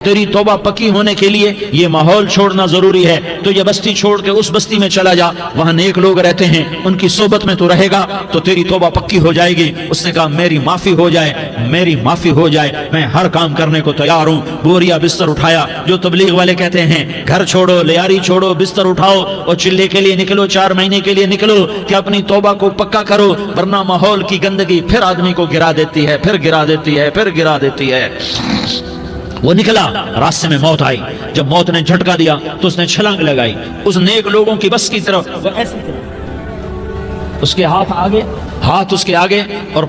تیری توبہ پکی ہونے کے لیے یہ ماحول چھوڑنا ضروری ہے، تو یہ بستی چھوڑ کے اس بستی میں چلا جا، وہاں نیک لوگ رہتے ہیں، ان کی صحبت میں تو رہے گا تو تیری توبہ پکی ہو جائے گی۔ اس نے کہا میری معافی ہو جائے، میری معافی ہو جائے، میں ہر کام کرنے کو تیار ہوں۔ بوریا بستر اٹھایا، جو تبلیغ والے کہتے ہیں گھر چھوڑو، لیاری چھوڑو، بستر اٹھاؤ اور چلے کے لیے نکلو، 4 مہینے کے لیے نکلو کہ اپنی توبہ کو پکا کرو، ورنہ ماحول کی گندگی پھر آدمی کو گرا دیتی ہے، پھر گرا دیتی ہے، پھر گرا دیتی ہے۔ وہ نکلا، راستے میں موت آئی، جب موت نے جھٹکا دیا تو اس نے چھلانگ لگائی اس نیک لوگوں کی بس کی طرف، وہ ایسی طرف، اس کے ہاتھ آگے، ہاتھ اس کے آگے اور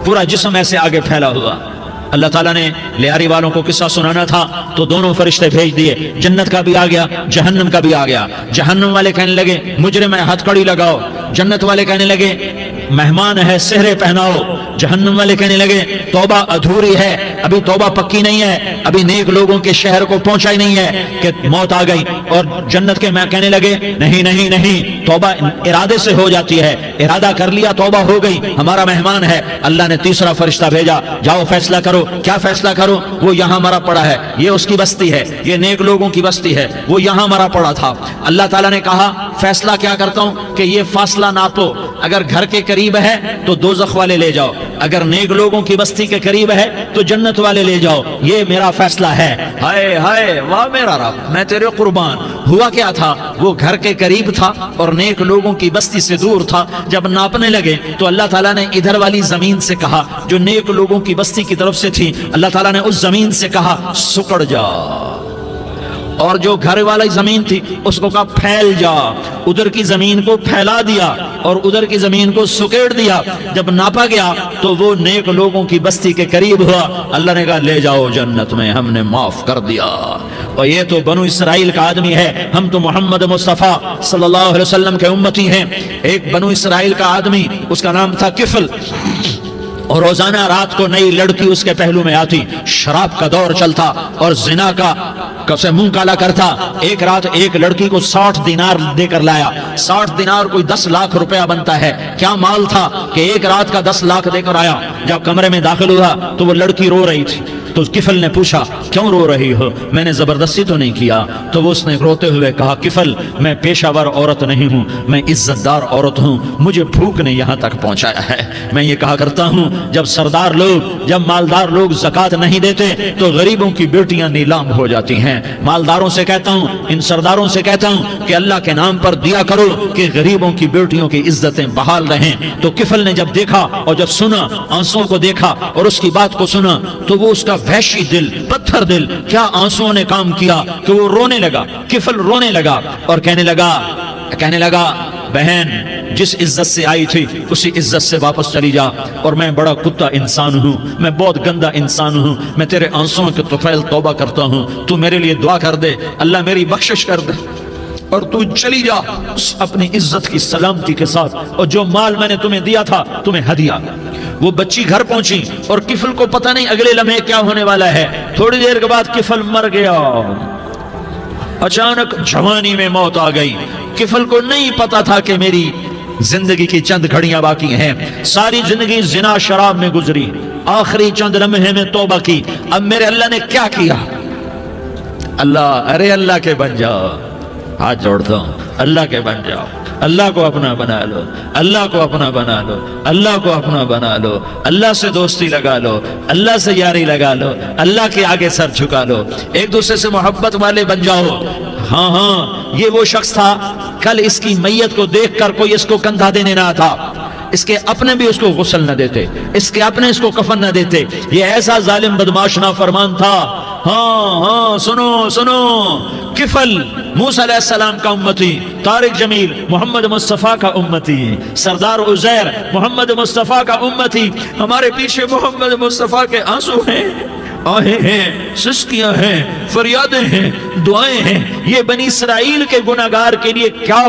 پورا جسم ایسے آگے پھیلا ہوا۔ اللہ تعالیٰ نے لیاری والوں کو قصہ سنانا تھا تو دونوں فرشتے بھیج دیے، جنت کا بھی آ گیا، جہنم کا بھی آ گیا۔ جہنم والے کہنے لگے مجرم ہے ہتھ کڑی لگاؤ، جنت والے کہنے لگے مہمان ہے سہرے پہناؤ۔ جہنم والے کہنے لگے توبہ ادھوری ہے، ابھی توبہ پکی نہیں ہے، ابھی نیک لوگوں کے شہر کو پہنچا ہی نہیں ہے کہ موت آ گئی۔ اور جنت کے میں کہنے لگے نہیں نہیں نہیں، توبہ ارادے سے ہو جاتی ہے، ارادہ کر لیا توبہ ہو گئی، ہمارا مہمان ہے۔ اللہ نے تیسرا فرشتہ بھیجا، جاؤ فیصلہ کرو، کیا فیصلہ کرو؟ وہ یہاں مرا پڑا ہے، یہ اس کی بستی ہے، یہ نیک لوگوں کی بستی ہے، وہ یہاں مرا پڑا تھا۔ اللہ تعالیٰ نے کہا فیصلہ کیا کرتا ہوں کہ یہ فاصلہ ناپو، اگر گھر کے قریب ہے تو دوزخ والے لے جاؤ، اگر نیک لوگوں کی بستی کے قریب ہے تو جنت والے لے جاؤ، یہ میرا فیصلہ ہے۔ ہائے ہائے واہ میرا رب، میں تیرے قربان۔ ہوا کیا تھا؟ وہ گھر کے قریب تھا اور نیک لوگوں کی بستی سے دور تھا۔ جب ناپنے لگے تو اللہ تعالیٰ نے ادھر والی زمین سے کہا جو نیک لوگوں کی بستی کی طرف سے تھی، اللہ تعالیٰ نے اس زمین سے کہا سکڑ جا، اور جو گھر والی زمین تھی اس کو کہا پھیل جا، ادھر کی زمین کو پھیلا دیا اور ادھر کی زمین کو سکیڑ دیا۔ جب ناپا گیا تو وہ نیک لوگوں کی بستی کے قریب ہوا، اللہ نے کہا لے جاؤ جنت میں، ہم نے معاف کر دیا۔ اور یہ تو بنو اسرائیل کا آدمی ہے، ہم تو محمد مصطفیٰ صلی اللہ علیہ وسلم کے امتی ہیں۔ ایک بنو اسرائیل کا آدمی، اس کا نام تھا کفل، اور روزانہ رات کو نئی لڑکی اس کے پہلو میں آتی، شراب کا دور چلتا اور زنا کا سے منہ کالا کرتا۔ ایک رات ایک لڑکی کو 60 دینار دے کر لایا، 60 دینار کوئی 10 لاکھ روپیہ بنتا ہے۔ کیا مال تھا کہ ایک رات کا 10 لاکھ دے کر آیا۔ جب کمرے میں داخل ہوا تو وہ لڑکی رو رہی تھی، تو کفل نے پوچھا کیوں رو رہی ہو؟ میں نے زبردستی تو نہیں کیا۔ تو وہ اس نے روتے ہوئے کہا کفل میں پیشہ ور عورت نہیں ہوں، میں عزت دار عورت ہوں، مجھے بھوک نے یہاں تک پہنچایا ہے۔ میں یہ کہا کرتا ہوں جب سردار لوگ، جب مالدار لوگ زکوٰۃ نہیں دیتے تو غریبوں کی بیٹیاں نیلام ہو جاتی ہیں۔ مالداروں سے کہتا ہوں، ان سرداروں سے کہتا ہوں کہ اللہ کے نام پر دیا کرو کہ غریبوں کی بیٹیوں کی عزتیں بحال رہیں۔ تو کفل نے جب دیکھا اور جب سنا، آنسوؤں کو دیکھا اور اس کی بات کو سنا، تو وہ اس کا وحشی دل، پتھر دل، کیا آنسوؤں نے کام کیا کہ وہ رونے لگا۔ کفل رونے لگا اور کہنے لگا بہن جس عزت سے آئی تھی اسی عزت سے واپس چلی جا، اور میں بڑا کتا انسان ہوں، میں بہت گندا انسان ہوں، میں تیرے آنسوؤں کے طفیل توبہ کرتا ہوں، تو میرے لیے دعا کر دے، اللہ میری بخشش کر دے، اور تو چلی جا اپنی عزت کی سلامتی کے ساتھ، اور جو مال میں نے تمہیں دیا تھا تمہیں ہدیہ۔ وہ بچی گھر پہنچی اور کفل کو پتہ نہیں اگلے لمحے کیا ہونے والا ہے۔ تھوڑی دیر کے بعد کفل مر گیا، اچانک جوانی میں موت آ گئی۔ کفل کو نہیں پتا تھا کہ میری زندگی کی چند گھڑیاں باقی ہیں، ساری زندگی زنا شراب میں گزری، آخری چند لمحے میں توبہ کی۔ اب میرے اللہ نے کیا کیا؟ اللہ کے بن جاؤ، ہاتھ جوڑتا ہوں، اللہ کے بن جاؤ، اللہ کو اپنا بنا لو، اللہ کو اپنا بنا لو، اللہ کو اپنا بنا لو، اللہ سے دوستی لگا لو، اللہ سے یاری لگا لو، اللہ کے آگے سر جھکا لو، ایک دوسرے سے محبت والے بن جاؤ۔ ہاں یہ وہ شخص تھا، کل اس کی میت کو دیکھ کر کوئی اس کو کندھا دینے نہ تھا، اس کے اپنے بھی اس کو غسل نہ دیتے، اس کے اپنے اس کو کفن نہ دیتے۔ یہ ایسا ظالم بدماش نافرمان تھا۔ ہاں سنو، کفل موسیٰ علیہ السلام کا امتی، طارق جمیل محمد مصطفیٰ کا امتی، سردار عزیر محمد مصطفیٰ کا امتی۔ ہمارے پیچھے محمد مصطفیٰ کے آنسو ہیں، آہیں ہیں، سسکیاں ہیں، فریادیں ہیں، دعائیں ہیں۔ یہ بنی اسرائیل کے گناہگار کے لیے کیا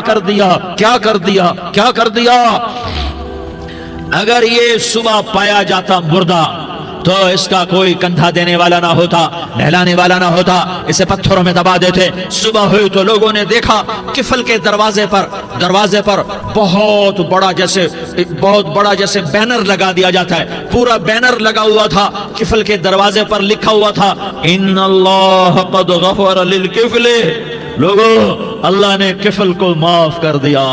کر دیا۔ اگر یہ صبح پایا جاتا مردہ تو اس کا کوئی کندھا دینے والا نہ ہوتا، نہلانے والا نہ ہوتا، اسے پتھروں میں دبا دیتے۔ صبح ہوئی تو لوگوں نے دیکھا کفل کے دروازے پر بہت بڑا جیسے بینر لگا دیا جاتا ہے، پورا بینر لگا ہوا تھا، کفل کے دروازے پر لکھا ہوا تھا ان اللہ قد غفر للکفل، لوگو اللہ نے کفل کو معاف کر دیا۔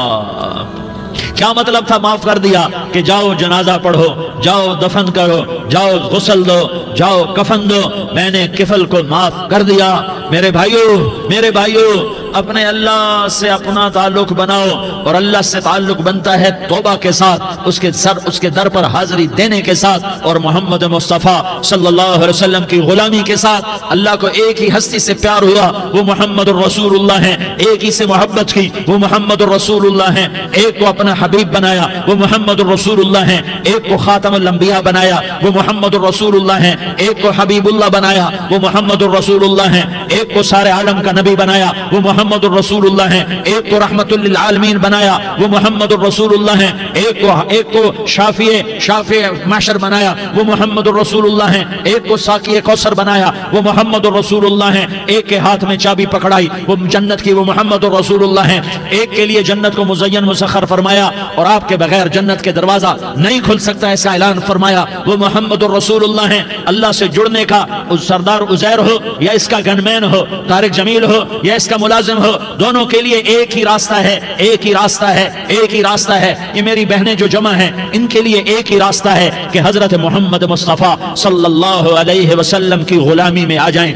کیا مطلب تھا معاف کر دیا؟ کہ جاؤ جنازہ پڑھو، جاؤ دفن کرو، جاؤ غسل دو، جاؤ کفن دو، میں نے کفل کو معاف کر دیا۔ میرے بھائیو اپنے اللہ سے اپنا تعلق بناؤ، اور اللہ سے تعلق بنتا ہے توبہ کے ساتھ، اس کے در پر حاضری دینے کے ساتھ، اور محمد مصطفیٰ صلی اللہ علیہ وسلم کی غلامی کے ساتھ۔ اللہ کو ایک ہی ہستی سے پیار ہوا، وہ محمد الرسول اللہ ہیں، ایک ہی سے محبت کی، وہ محمد الرسول اللہ ہیں، ایک کو اپنا حبیب بنایا، وہ محمد الرسول اللہ ہیں، ایک کو خاتم الانبیاء بنایا، وہ محمد الرسول اللہ ہیں، ایک کو حبیب اللہ بنایا، وہ محمد الرسول اللہ ہیں، ایک کو سارے عالم کا نبی بنایا، وہ محمد الرسول اللہ ہیں، ایک کو رحمت للعالمین بنایا، وہ محمد الرسول اللہ ہیں، ایک کو شافع معشر بنایا، وہ محمد الرسول اللہ ہیں، ایک کو ساقی کوثر بنایا، وہ محمد الرسول اللہ ہیں، ایک کے ہاتھ میں چابی پکڑائی وہ جنت کی، وہ محمد الرسول اللہ ہیں، ایک کے لیے جنت کو مزین مسخر فرمایا، اور آپ کے بغیر جنت کے دروازہ نہیں کھل سکتا ایسا اعلان فرمایا، وہ محمد الرسول اللہ ہیں۔ اللہ سے جڑنے کا سردار عزیر ہو یا اس کا گنمین ہو، طارق جمیل ہو یا اس کا ملازم ہو، دونوں کے لیے ایک ہی راستہ ہے، ایک ہی راستہ ہے، ایک ہی راستہ ہے۔ یہ میری بہنیں جو جمع ہیں ان کے لیے ایک ہی راستہ ہے کہ حضرت محمد مصطفیٰ صلی اللہ علیہ وسلم کی غلامی میں آ جائیں،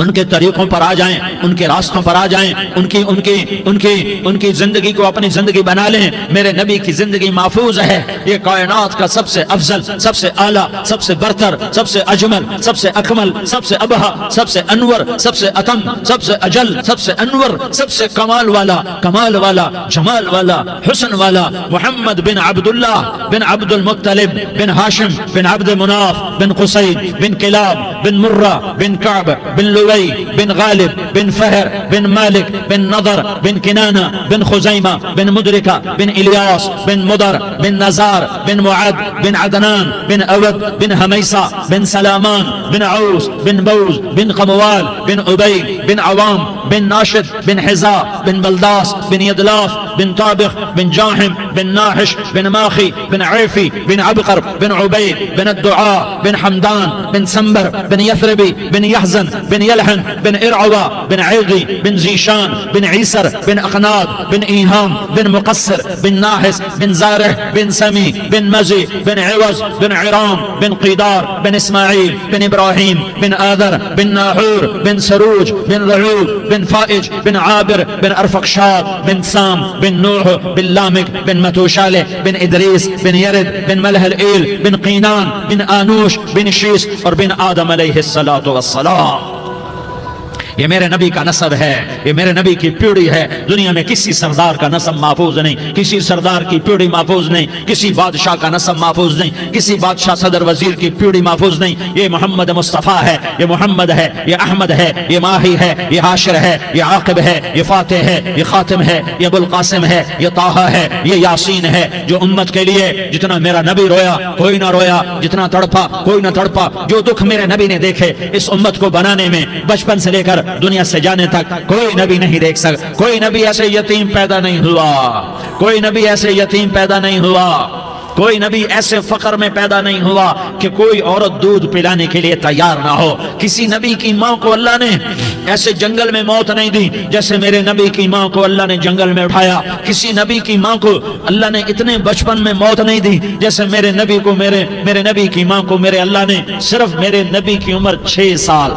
ان کے طریقوں پر آ جائیں، ان کے راستوں پر آ جائیں، ان کی زندگی کو اپنی زندگی بنا لیں۔ میرے نبی کی زندگی محفوظ ہے، یہ کائنات کا سب سے افضل، سب سے اعلیٰ، سب سے برتر، سب سے اجمل، سب سے اکمل، سب سے ابہا، سب سے انور، سب سے اتم، سب سے اجل، سب سے انور، سب سے کمال والا، جمال والا، حسن والا، محمد بن عبداللہ بن عبد المطلب بن ہاشم بن عبد مناف بن قصید بن کلاب بن مرہ بن کعب بن لؤی بن غالب بن فہر بن مالک بن نضر بن کنانہ بن خزیمہ بن مدرکہ بن الیاس بن مدر بن نزار بن معد بن عدنان بن اود بن حمیسہ بن سلامان بن عوس بن بوز بن قموال بن عبید بن عوام بن ناشد بن حزا بن بلداس بن یدلاف بن طابخ بن جاحم بن ناحش بن ماخی بن عیفی بن عبقر بن عبید بن الدعاء بن حمدان بن سنبر بن یثربی بن یحزن بن یلحن بن ارعوى بن عیغی بن زیشان بن عیسر بن اقناد بن ایہام بن مقصر بن ناحس بن زارح بن سمی بن مزی بن عوض بن عرام بن قیدار بن اسماعیل بن ابراہیم بن آذر بن ناحور بن سروج بن رعود بن فائج بن عابر بن ارفقشاد بن سام بن نوح بن لامک بن متوشالح بن ادریس بن یرد بن ملح الایل بن قینان بن آنوش بن شیس اور بن آدم علیہ السلام۔ یہ میرے نبی کا نسب ہے، یہ میرے نبی کی پیڑھی ہے۔ دنیا میں کسی سردار کا نسب محفوظ نہیں، کسی سردار کی پیڑھی محفوظ نہیں، کسی بادشاہ کا نسب محفوظ نہیں، کسی بادشاہ صدر وزیر کی پیڑھی محفوظ نہیں۔ یہ محمد مصطفیٰ ہے، یہ محمد ہے، یہ احمد ہے، یہ ماہی ہے، یہ حاشر ہے، یہ عاقب ہے، یہ فاتح ہے، یہ خاتم ہے، یہ ابو القاسم ہے، یہ طٰہٰ ہے، یہ یاسین ہے۔ جو امت کے لیے جتنا میرا نبی رویا کوئی نہ رویا، جتنا تڑپا کوئی نہ تڑپا، جو دکھ میرے نبی نے دیکھے اس امت کو بنانے میں، بچپن سے لے کر دنیا سے جانے تک کوئی نبی نہیں دیکھ سکتا۔ کوئی نبی ایسے یتیم پیدا نہیں ہوا، کوئی نبی ایسے یتیم پیدا نہیں ہوا، کوئی نبی ایسے فقر میں پیدا نہیں ہوا کہ کوئی عورت دودھ پلانے کے لیے تیار نہ ہو۔ کسی نبی کی ماں کو اللہ نے ایسے جنگل میں موت نہیں دی جیسے میرے نبی کی ماں کو اللہ نے جنگل میں اٹھایا۔ کسی نبی کی ماں کو اللہ نے اتنے بچپن میں موت نہیں دی جیسے میرے نبی کو، میرے نبی کی ماں کو میرے اللہ نے صرف میرے نبی کی عمر 6 سال،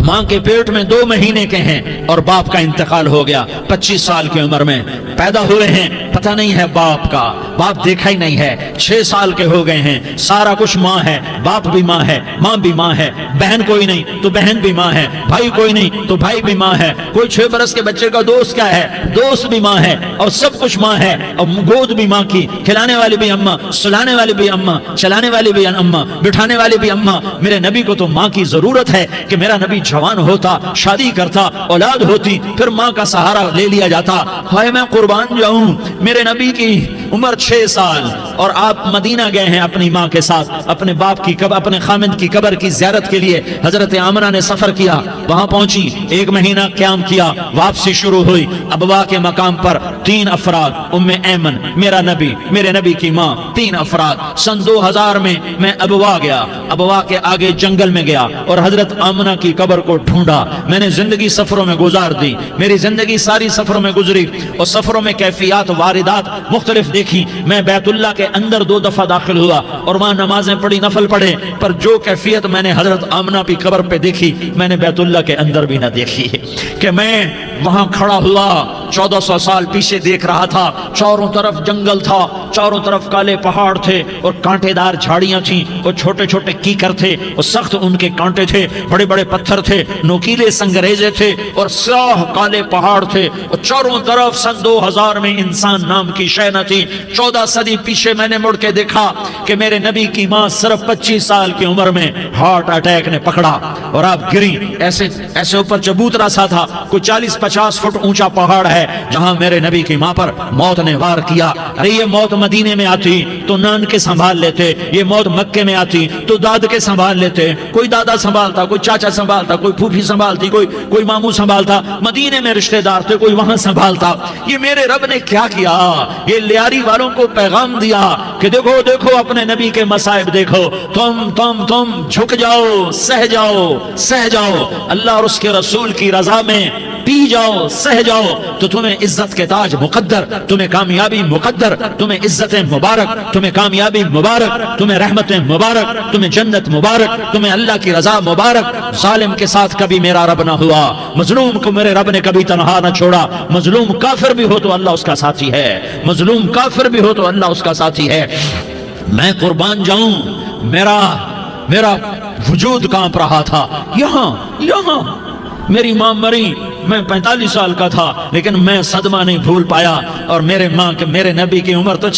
ماں کے پیٹ میں 2 مہینے کے ہیں اور باپ کا انتقال ہو گیا 25 سال کی عمر میں پیدا ہوئے ہیں، پتہ نہیں ہے باپ کا، باپ دیکھا ہی نہیں ہے، 6 سال کے ہو گئے ہیں، سارا کچھ ماں ہے، باپ بھی ماں ہے، ماں بھی ماں ہے، بہن کوئی نہیں تو بہن بھی ماں ہے، بھائی کوئی نہیں تو بھائی بھی ماں ہے، کوئی 6 برس کے بچے کا دوست کیا ہے، دوست بھی ماں ہے، اور سب کچھ ماں ہے، اور گود بھی ماں کی، کھلانے والی بھی اماں، سلانے والی بھی اماں، چلانے والی بھی اماں، بٹھانے والی بھی اماں۔ میرے نبی کو تو ماں کی ضرورت ہے کہ میرا نبی जवान होता, शादी करता, औलाद होती, फिर माँ का सहारा ले लिया जाता। हाय मैं कुर्बान जाऊं, मेरे नबी की उम्र 6 साल और आप मदीना गए हैं अपनी माँ के साथ, अपने बाप की कब्र, अपने खामिद की कब्र की ज़ियारत के लिए। हजरत आमना ने सफर किया, वहां पहुंची, 1 महीना क़याम किया, वापसी शुरू हुई। अबवा के मकाम पर 3 अफराद, उम्मे ऐमन, मेरा नबी, मेरे नबी की माँ, 3 अफराद। सन 2000 में मैं अबवा गया, अबवा के आगे जंगल में गया और हजरत आमना की कब्र को ढूंढा। मैंने जिंदगी सफरों में गुजार दी, मेरी जिंदगी सारी सफरों में गुजरी और सफरों में कैफियत वारिदात मुख्तलिफ देखी। मैं बैतुल्लाह के अंदर 2 दफा दाखिल हुआ और वहां नमाजें पढ़ी, नफल पढ़े, पर जो कैफियत मैंने हजरत आमना की कब्र पे देखी मैंने बैतुल्लाह के अंदर भी ना देखी है। कि मैं वहां खड़ा हुआ 1400 साल पीछे देख रहा था, चारों तरफ जंगल था, चारों तरफ काले पहाड़ थे और कांटेदार झाड़ियां थी और छोटे छोटे कीकर थे और सख्त उनके कांटे थे, बड़े बड़े पत्थर थे, नोकीले संगरेजे थे और स्याह काले पहाड़ थे और चारों तरफ सन 2000 में इंसान नाम की शय न थी। 14 सदी पीछे मैंने मुड़ के देखा कि मेरे नबी की मां सिर्फ 25 साल की उम्र में हार्ट अटैक ने पकड़ा और आप गिरी। ऐसे ऐसे ऊपर चबूतरा सा था, कोई 40-50 फुट ऊंचा पहाड़ है जहां मेरे नबी की मां पर मौत ने वार किया। अरे ये मौत मदीने में आती तो नान के संभाल लेते, ये मौत मक्के में आती तो दाद के संभाल लेते, कोई दादा संभालता, कोई चाचा संभालता, कोई फूफी संभालती, कोई मामू संभालता, मदीने में रिश्तेदार थे कोई वहां संभालता। ये मेरे रब ने क्या किया, ये लियारी वालों को पैगाम दिया कि देखो देखो अपने नबी के मसाइब देखो, तुम झुक जाओ, सह जाओ, सह जाओ, अल्लाह और उसके रसूल की रजा में पी जाओ, सह जाओ तो तुम्हें इज्जत के ताज मुकद्दर, तुम्हें कामयाबी मुकद्दर, तुम्हें इज्जतें मुबारक, तुम्हें कामयाबी मुबारक, तुम्हें रहमतें मुबारक, तुम्हें जन्नत मुबारक, तुम्हें अल्लाह की रजा मुबारक। जालिम के साथ कभी मेरा रब ना हुआ, मजलूम को मेरे रब ने कभी तनहा ना छोड़ा। मजलूम काफिर भी हो तो अल्लाह उसका साथी है, मजलूम काफिर भी हो तो अल्लाह उसका साथी है। मैं कुर्बान जाऊं, मेरा वजूद कांप रहा था। यहाँ मेरी मां मरी, मैं 45 साल का था, लेकिन मैं सदमा नहीं भूल पाया। और मेरे नबी की उम्र तो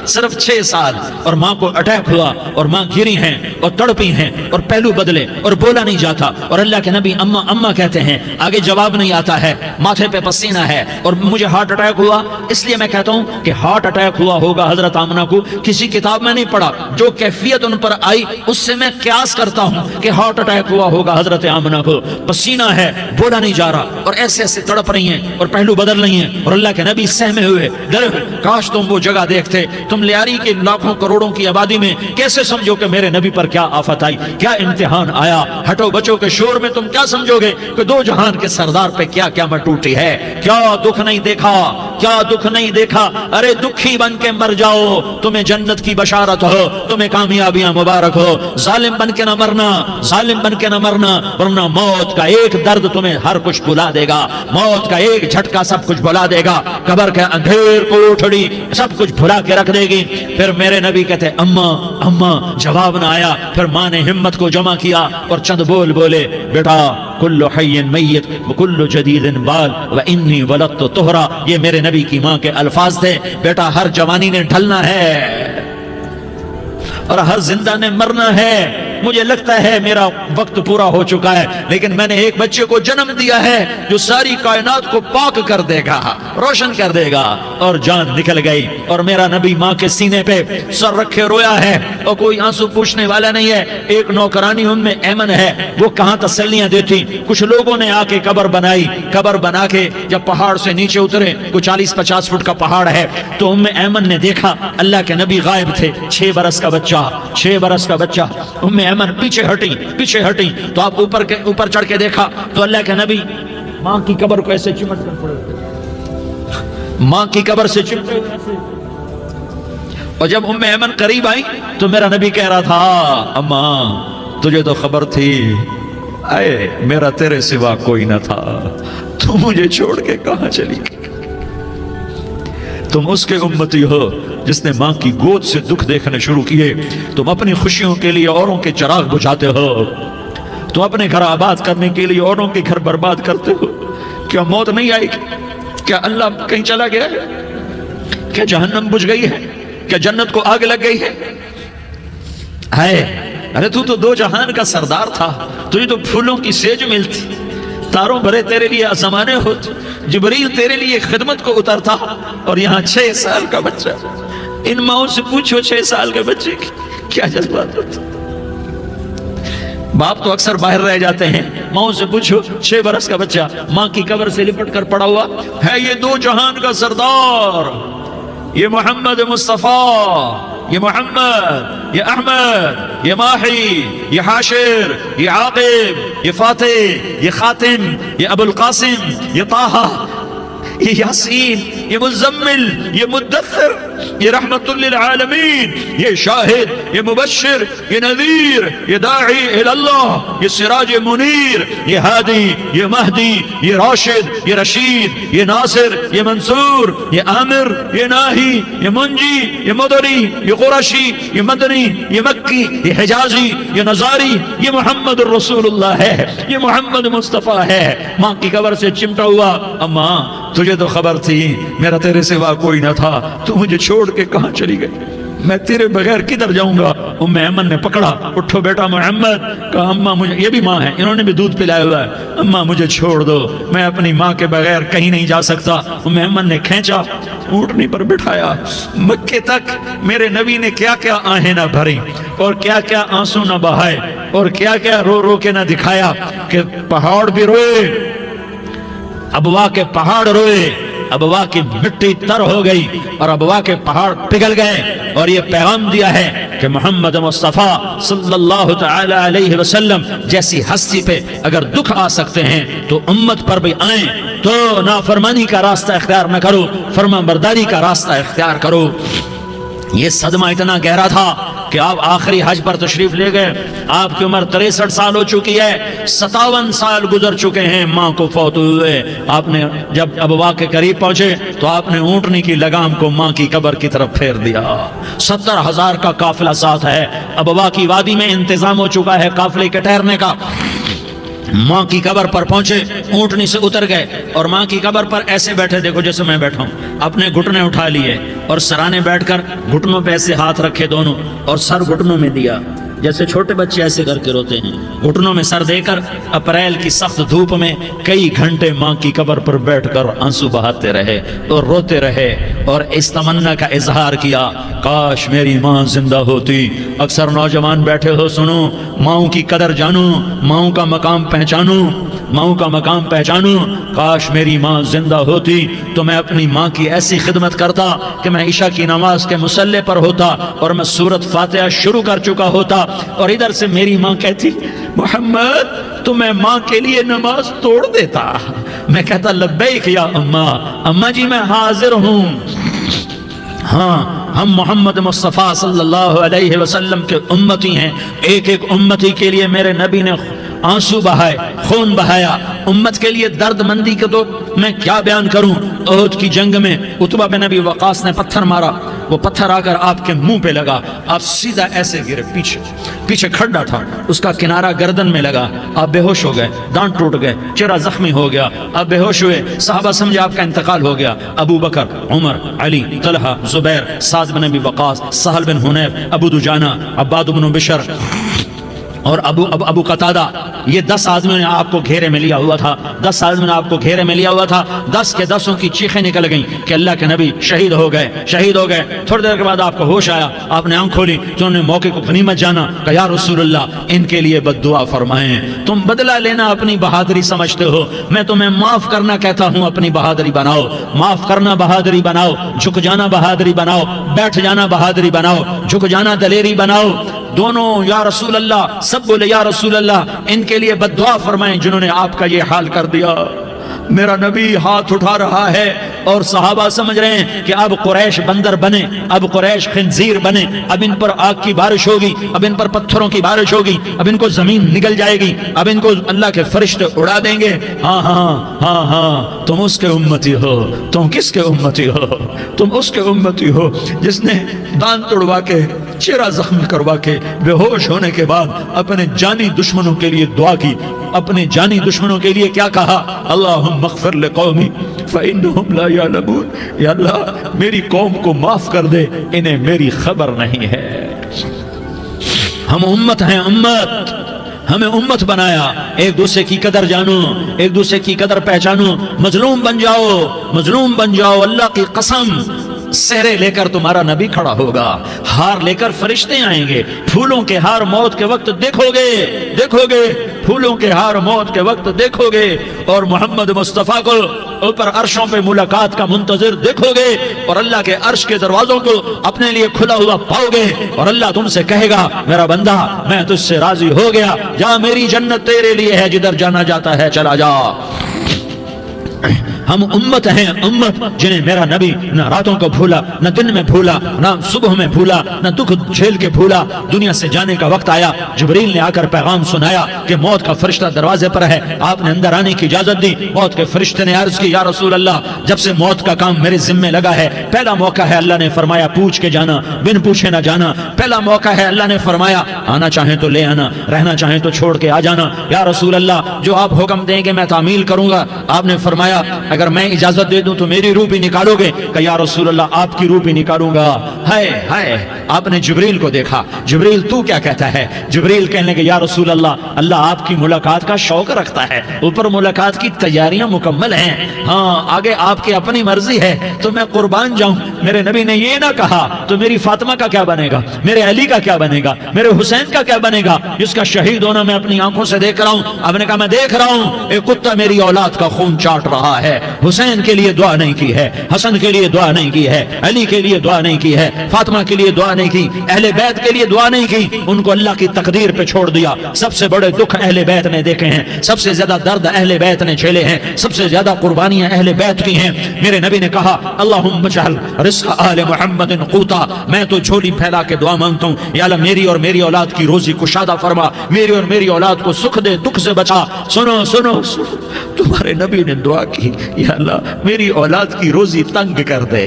सिर्फ 6 साल और माँ को अटैक हुआ और माँ गिरी हैं और तड़पी हैं और पहलू बदले और बोला नहीं जाता और अल्लाह के नबी अम्मा अम्मा कहते हैं, आगे जवाब नहीं आता है, माथे पे पसीना है और मुझे हार्ट अटैक हुआ। इसलिए मैं कहता हूँ कि हार्ट अटैक हुआ होगा हजरत आमना को, किसी किताब में नहीं पढ़ा, जो कैफियत उन पर आई उससे मैं क्यास करता हूँ कि हार्ट अटैक हुआ होगा हजरत आमना को। पसीना है, बोला नहीं जा रहा और ऐसे ऐसे तड़प रही हैं और पहलू बदल रही हैं और अल्लाह के नबी सहमे हुए, डरे हुए। काश तुम वो जगह देखते, तुम लियारी के लाखों करोड़ों की आबादी में कैसे समझो कि मेरे नबी पर क्या आफत आई, क्या इम्तिहान आया। हटो बचो के शोर में तुम क्या समझोगे कि 2 जहान के सरदार पे क्या क्या मट टूटी है। क्या दुख नहीं देखा, क्या दुख नहीं देखा। अरे दुखी बन के मर जाओ, तुम्हें जन्नत की बशारत हो, तुम्हें कामयाबियां मुबारक हो। जालिम बन के न मरना, जालिम बन के न मरना, वरना मौत का एक दर्द तुम्हें हर कुछ भुला देगा, मौत का एक झटका सब कुछ भुला देगा, कब्र के अंधेर कोठड़ी सब कुछ भुला के रख देगी। फिर मेरे नबी कहते अम्मा अम्मा, जवाब ना आया। फिर माँ ने हिम्मत को जमा किया और चंद बोल बोले, बेटा कुल्लु हय्यिन मय्यित व कुल्लु जदीदिन बाल व इन्नी वलदतु तुहरा। ये मेरे नबी की माँ के अल्फाज थे। बेटा हर जवानी ने ढलना है और हर जिंदा ने मरना है। मुझे लगता है मेरा वक्त पूरा हो चुका है, लेकिन मैंने एक बच्चे को जन्म दिया है जो सारी कायनात को पाक कर देगा, रोशन कर देगा। और जान निकल गई और मेरा नबी माँ के सीने पे सर रखे रोया है और कोई आंसू पूछने वाला नहीं है। एक नौकरानी उम्मे ऐमन है, वो कहाँ तसल्लियां देती। कुछ लोगों ने आके कब्र बनाई, कब्र बना के जब पहाड़ से नीचे उतरे, कोई 40-50 फुट का पहाड़ है, तो उम्मे ऐमन ने देखा अल्लाह के नबी गायब थे। 6 बरस का बच्चा। उम्मे ऐमन पीछे हटी तो आप ऊपर चढ़ के देखा तो अल्लाह के नबी माँ की कब्र को ऐसे चिमट कर पड़े, माँ की कब्र से चिमटे। और जब उम्मे ऐमन करीब आई तो मेरा नबी कह रहा था, अम्मा तुझे तो खबर थी, आए मेरा तेरे सिवा कोई न था, तू मुझे छोड़ के कहां चली गई। तुम उसके उम्मती हो जिसने माँ की गोद से दुख देखने शुरू किए। तुम अपनी खुशियों के लिए औरों के चिराग बुझाते हो, तुम अपने घर आबाद करने के लिए औरों के घर बर्बाद करते हो। क्या मौत नहीं आई? क्या अल्लाह कहीं चला गया है? क्या जहन्नम बुझ गई है? क्या जन्नत को आग लग गई है? ارے تو دو جہان کا سردار تھا، تجھے تو پھولوں کی سیج ملتی، تاروں بھرے تیرے لیے آسمانے ہوتے، جبریل تیرے لیے خدمت کو اترتا، اور یہاں 6 سال کا بچہ۔ ان ماؤں سے پوچھو 6 سال کے بچے کی کیا جذبات ہوتے۔ باپ تو اکثر باہر رہ جاتے ہیں، ماؤں سے پوچھو 6 برس کا بچہ ماں کی قبر سے لپٹ کر پڑا ہوا ہے، یہ دو جہان کا سردار، یہ محمد مصطفیٰ، یہ محمد، یہ احمد، یہ ماہی، یہ حاشر، یہ عاقب، یہ فاتح، یہ خاتم، یہ ابو القاسم، یہ طٰہٰ، یہ یاسین، یہ مزمل، یہ مدثر، یہ رحمت للعالمین، یہ شاہد، یہ مبشر، یہ نذیر، یہ داعی اللہ، یہ سراج منیر، یہ ہادی، یہ مہدی، یہ راشد، یہ رشید، یہ ناصر، یہ منصور، یہ عامر، یہ ناہی، یہ منجی، یہ مدری، یہ قرشی، یہ مدنی، یہ مکی، یہ حجازی، یہ نظاری، یہ محمد الرسول اللہ ہے، یہ محمد مصطفیٰ ہے۔ ماں کی قبر سے چمٹا ہوا، اماں تجھے تو خبر تھی میرا تیرے سوا کوئی نہ تھا، تو مجھے چھوڑ کے کہاں چلی گئی، میں تیرے بغیر کدھر جاؤں گا۔ ام ایمن نے پکڑا، اٹھو بیٹا محمد، کہا اماں مجھے، یہ بھی ماں ہے، انہوں نے بھی دودھ پلایا ہوا ہے، اماں مجھے چھوڑ دو، میں اپنی ماں کے بغیر کہیں نہیں جا سکتا۔ ام ایمن نے کھینچا، اونٹنی پر بٹھایا، مکے تک میرے نبی نے کیا کیا آہیں نہ بھری، اور کیا کیا آنسو نہ بہائے، اور کیا کیا رو رو کے نہ دکھایا کہ پہاڑ بھی روئے، ابوا کے پہاڑ روئے، ابوا کی مٹی تر ہو گئی اور ابوا کے پہاڑ پگھل گئے، اور یہ پیغام دیا ہے کہ محمد مصطفیٰ صلی اللہ تعالی علیہ وسلم جیسی ہستی پہ اگر دکھ آ سکتے ہیں تو امت پر بھی آئیں، تو نافرمانی کا راستہ اختیار نہ کرو، فرما برداری کا راستہ اختیار کرو۔ یہ صدمہ اتنا گہرا تھا کہ آپ آخری حج پر تشریف لے گئے، آپ کی عمر 63 سال ہو چکی ہے، 57 سال گزر چکے ہیں ماں کو فوت ہوئے۔ آپ نے جب ابوا کے قریب پہنچے تو آپ نے اونٹنی کی لگام کو ماں کی قبر کی طرف پھیر دیا۔ 70,000 کا قافلہ ساتھ ہے، ابوا کی وادی میں انتظام ہو چکا ہے قافلے کے ٹھہرنے کا۔ ماں کی قبر پر پہنچے، اونٹنی سے اتر گئے اور ماں کی قبر پر ایسے بیٹھے، دیکھو جیسے میں بیٹھا ہوں، اپنے گھٹنے اٹھا لیے اور سرانے بیٹھ کر گھٹنوں پہ ایسے ہاتھ رکھے دونوں، اور سر گھٹنوں میں دیا، جیسے چھوٹے بچے ایسے کر کے روتے ہیں، گھٹنوں میں سر دے کر اپریل کی سخت دھوپ میں کئی گھنٹے ماں کی قبر پر بیٹھ کر آنسو بہاتے رہے اور روتے رہے، اور اس تمنا کا اظہار کیا، کاش میری ماں زندہ ہوتی۔ اکثر نوجوان بیٹھے ہو، سنو، ماؤں کی قدر جانو، ماؤں کا مقام پہچانو، ماؤں کا مقام پہچانو۔ کاش میری ماں زندہ ہوتی تو میں اپنی ماں کی ایسی خدمت کرتا کہ میں عشاء کی نماز کے مصلی پر ہوتا اور میں سورۃ فاتحہ شروع کر چکا ہوتا، اور ادھر سے میری ماں کہتی محمد تو میں ماں کے لیے نماز توڑ دیتا، میں کہتا لبیک یا اماں، اماں جی میں حاضر ہوں۔ ہاں، ہم محمد مصطفیٰ صلی اللہ علیہ وسلم کے امتی ہیں، ایک ایک امتی کے لیے میرے نبی نے آنسو بہائے، خون بہایا، امت کے لیے درد مندی کے تو میں کیا بیان کروں۔ احد کی جنگ میں عتبہ بن ابی وقاص نے پتھر مارا، وہ پتھر آ کر آپ کے منہ پہ لگا، آپ سیدھا ایسے گرے، پیچھے کھڈا تھا، اس کا کنارہ گردن میں لگا، آپ بے ہوش ہو گئے، دانت ٹوٹ گئے، چہرہ زخمی ہو گیا، آپ بے ہوش ہوئے، صحابہ سمجھے آپ کا انتقال ہو گیا۔ ابو بکر، عمر، علی، طلحہ، زبیر، سعد بن ابی وقاص، سہل بن حنیف، ابو دجانہ، عباد بن بشر اور ابو قتادہ، یہ 10 آدمیوں نے آپ کو گھیرے میں لیا ہوا تھا، 10 آدمیوں نے آپ کو گھیرے میں لیا ہوا تھا، 10 کے 10 کی چیخیں نکل گئیں کہ اللہ کے نبی شہید ہو گئے۔ تھوڑی دیر کے بعد آپ کو ہوش آیا، آپ نے آنکھ کھولی تو انہوں نے موقع کو غنیمت جانا، کہ یا رسول اللہ ان کے لیے بد دعا فرمائیں، تم بدلہ لینا اپنی بہادری سمجھتے ہو، میں تمہیں معاف کرنا کہتا ہوں، اپنی بہادری بناؤ، معاف کرنا بہادری بناؤ، جھک جانا بہادری بناؤ، بیٹھ جانا بہادری بناؤ، جھک جانا دلیری بناؤ۔ دونوں یا رسول اللہ، سب بولے یا رسول اللہ، ان کے لیے بد دعا فرمائیں جنہوں نے آپ کا یہ حال کر دیا۔ میرا نبی ہاتھ اٹھا رہا ہے اور صحابہ سمجھ رہے ہیں کہ اب قریش بندر بنے، اب قریش خنزیر بنے، اب ان پر آگ کی بارش ہوگی، اب ان پر پتھروں کی بارش ہوگی، اب ان کو زمین نگل جائے گی، اب ان کو اللہ کے فرشتے اڑا دیں گے۔ ہاں تم اس کے امتی ہو۔ تم کس کے امتی ہو؟ تم اس کے امتی ہو جس نے دانت توڑوا کے، چہرہ زخمی کروا کے، بے ہوش ہونے کے بعد اپنے جانی دشمنوں کے لیے دعا کی، اپنے جانی دشمنوں کے لیے کیا کہا؟ اللہم اغفر لقومی فإنہم لا یعلمون، یا اللہ میری قوم کو معاف کر دے، انہیں میری خبر نہیں ہے۔ हम उम्मत हैं, उम्मत, हमें उम्मत बनाया। एक दूसरे की कदर जानो, एक दूसरे की कदर पहचानो, मजलूम बन जाओ, मजलूम बन जाओ। अल्लाह की कसम, सेहरे लेकर तुम्हारा नबी खड़ा होगा, हार लेकर फरिश्ते आएंगे, फूलों के हार मौत के वक्त देखोगे, देखोगे, फूलों के हार मौत के वक्त देखोगे, और मोहम्मद मुस्तफा को ऊपर अर्शों पे मुलाकात का मुंतजिर देखोगे, और अल्लाह के अर्श के दरवाजों को अपने लिए खुला हुआ पाओगे, और अल्लाह तुमसे कहेगा मेरा बंदा मैं तुझसे राजी हो गया, जा मेरी जन्नत तेरे लिए है, जिधर जाना जाता है चला जा। हम उम्मत हैं, उम्मत जिन्हें मेरा नबी न रातों को भूला, न दिन में भूला, न सुबह में भूला, न दुख झेल के भूला। दुनिया से जाने का वक्त आया, जिब्रील ने आकर पैगाम सुनाया कि मौत का फरिश्ता दरवाजे पर है, आपने अंदर आने की इजाजत दी। मौत के फरिश्ते ने अर्ज की, या रसूल अल्लाह, जब से मौत का काम मेरे जिम्मे लगा है, पहला मौका है। अल्लाह ने फरमाया पूछ के जाना, बिन पूछे ना जाना। पहला मौका है, अल्लाह ने फरमाया आना चाहे तो ले आना, रहना चाहे तो छोड़ के आ जाना। या रसूल अल्लाह, जो आप हुक्म देंगे मैं तामील करूंगा। आपने फरमाया अगर मैं इजाजत दे दूं तो मेरी रूह भी निकालोगे? कहा या रसूल अल्लाह, आपकी रूह भी निकालूंगा। हाय हाय, आपने जिब्रील को देखा, जिब्रील तू क्या कहता है? जिब्रील कहने के या रसूल अल्लाह, अल्लाह आपकी मुलाकात का शौक रखता है, ऊपर मुलाकात की तैयारियां मुकम्मल हैं, हाँ आगे आपकी अपनी मर्जी है तो मैं कुर्बान जाऊं। मेरे नबी ने ये ना कहा तो मेरी फातिमा का क्या बनेगा, मेरे अली का क्या बनेगा, मेरे हुसैन का क्या बनेगा, जिसका शहीद होना मैं अपनी आंखों से देख रहा हूं। आपने कहा मैं देख रहा हूं एक कुत्ता मेरी औलाद का खून चाट रहा है। हुसैन के लिए दुआ नहीं की है, हसन के लिए दुआ नहीं की है, अली के लिए दुआ नहीं की है, फातिमा के लिए दुआ नहीं की, अहले बैत के लिए दुआ नहीं की, उनको अल्लाह की तकदीर पे छोड़ दिया। सबसे बड़े दुख अहले बैत ने देखे हैं, सबसे ज्यादा दर्द अहले बैत ने झेले हैं, सबसे ज्यादा कुर्बानियां अहले बैत की हैं। मेरे नबी ने कहा अल्लाहुम्मा जअल रिज़्क़ आले मुहम्मदिन क़ूता, मैं तो झोली फैला के दुआ मांगता हूं, या अल्लाह मेरी और मेरी औलाद की रोजी कुशादा फरमा, मेरी और मेरी औलाद को सुख दे, दुख से बचा। सुनो सुनो, तुम्हारे नबी ने दुआ की, या अल्लाह मेरी औलाद की रोजी तंग कर दे,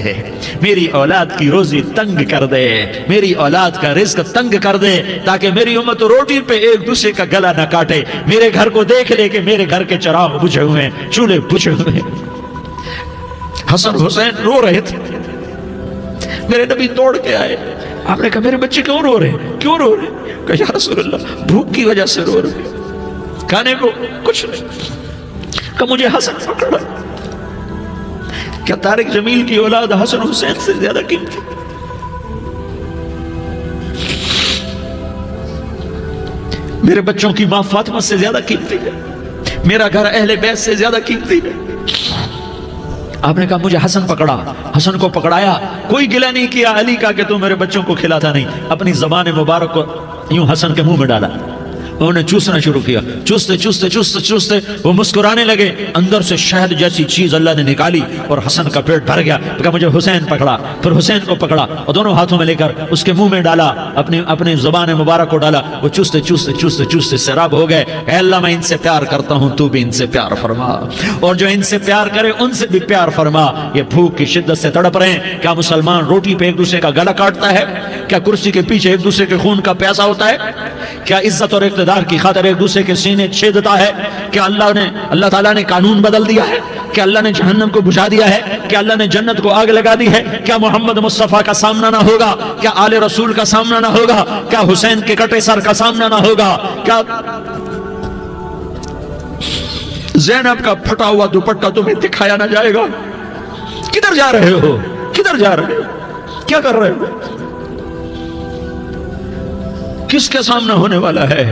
मेरी औलाद की रोजी तंग कर दे, मेरी औलाद का रिज्क तंग कर दे, ताकि मेरी उम्मत रोटी पे एक दूसरे का गला न काटे। मेरे घर को देख ले कि मेरे घर के चिराग बुझे हुए हैं, चूल्हे बुझे हुए हैं। हसन हुसैन रो रहे थे, मेरे नबी दौड़ के आए। आपने कहा मेरे बच्चे क्यों रो रहे, क्यों रो रहे? कहा या रसूल अल्लाह भूख की वजह से रो रहे, खाने को कुछ नहीं। कहा मुझे हसन पकड़ा। क्या तारिक जमील की औलाद हसन हुसैन से ज्यादा कीमती? मेरे बच्चों की मां फातिमा से ज्यादा कीमती है, मेरा घर अहले बैत से ज्यादा कीमती है। आपने कहा मुझे हसन पकड़ा, हसन को पकड़ाया, कोई गिला नहीं किया अली का कि तू मेरे बच्चों को खिलाता नहीं, अपनी जबान मुबारक को यूं हसन के मुंह में डाला, उन्होंने चूसना शुरू किया। चूसते चूसते चूसते चूसते वो मुस्कुराने लगे, अंदर से शहद जैसी चीज अल्लाह ने निकाली और हसन का पेट भर गया। तो कहा मुझे हुसैन पकड़ा, फिर हुसैन को पकड़ा और दोनों हाथों में लेकर उसके मुंह में डाला, अपनी जुबान मुबारक को डाला। वो चूसते चूसते चूसते चूसते सैराब हो गए। अल्लाह मैं इनसे प्यार करता हूँ, तू भी इनसे प्यार फरमा, और जो इनसे प्यार करे उनसे भी प्यार फरमा। ये भूख की शिद्दत से तड़प रहे हैं। क्या मुसलमान रोटी पे एक दूसरे का गला काटता है? क्या कुर्सी के पीछे एक दूसरे के खून का प्यासा होता है? क्या इज्जत और इक़्तिदार की खातिर एक दूसरे के सीने छेदता है? क्या अल्लाह ताला ने कानून बदल दिया है? क्या अल्लाह ने जहन्नम को बुझा दिया है? क्या अल्लाह ने जन्नत को आग लगा दी है? क्या मोहम्मद मुस्तफा का सामना ना होगा? क्या आले रसूल का सामना ना होगा? क्या हुसैन के कटे सर का सामना ना होगा? क्या ज़ैनब का फटा हुआ दुपट्टा तुम्हें दिखाया ना जाएगा? किधर जा रहे हो, किधर जा रहे हो, क्या कर रहे हो? किसके सामने होने वाला है?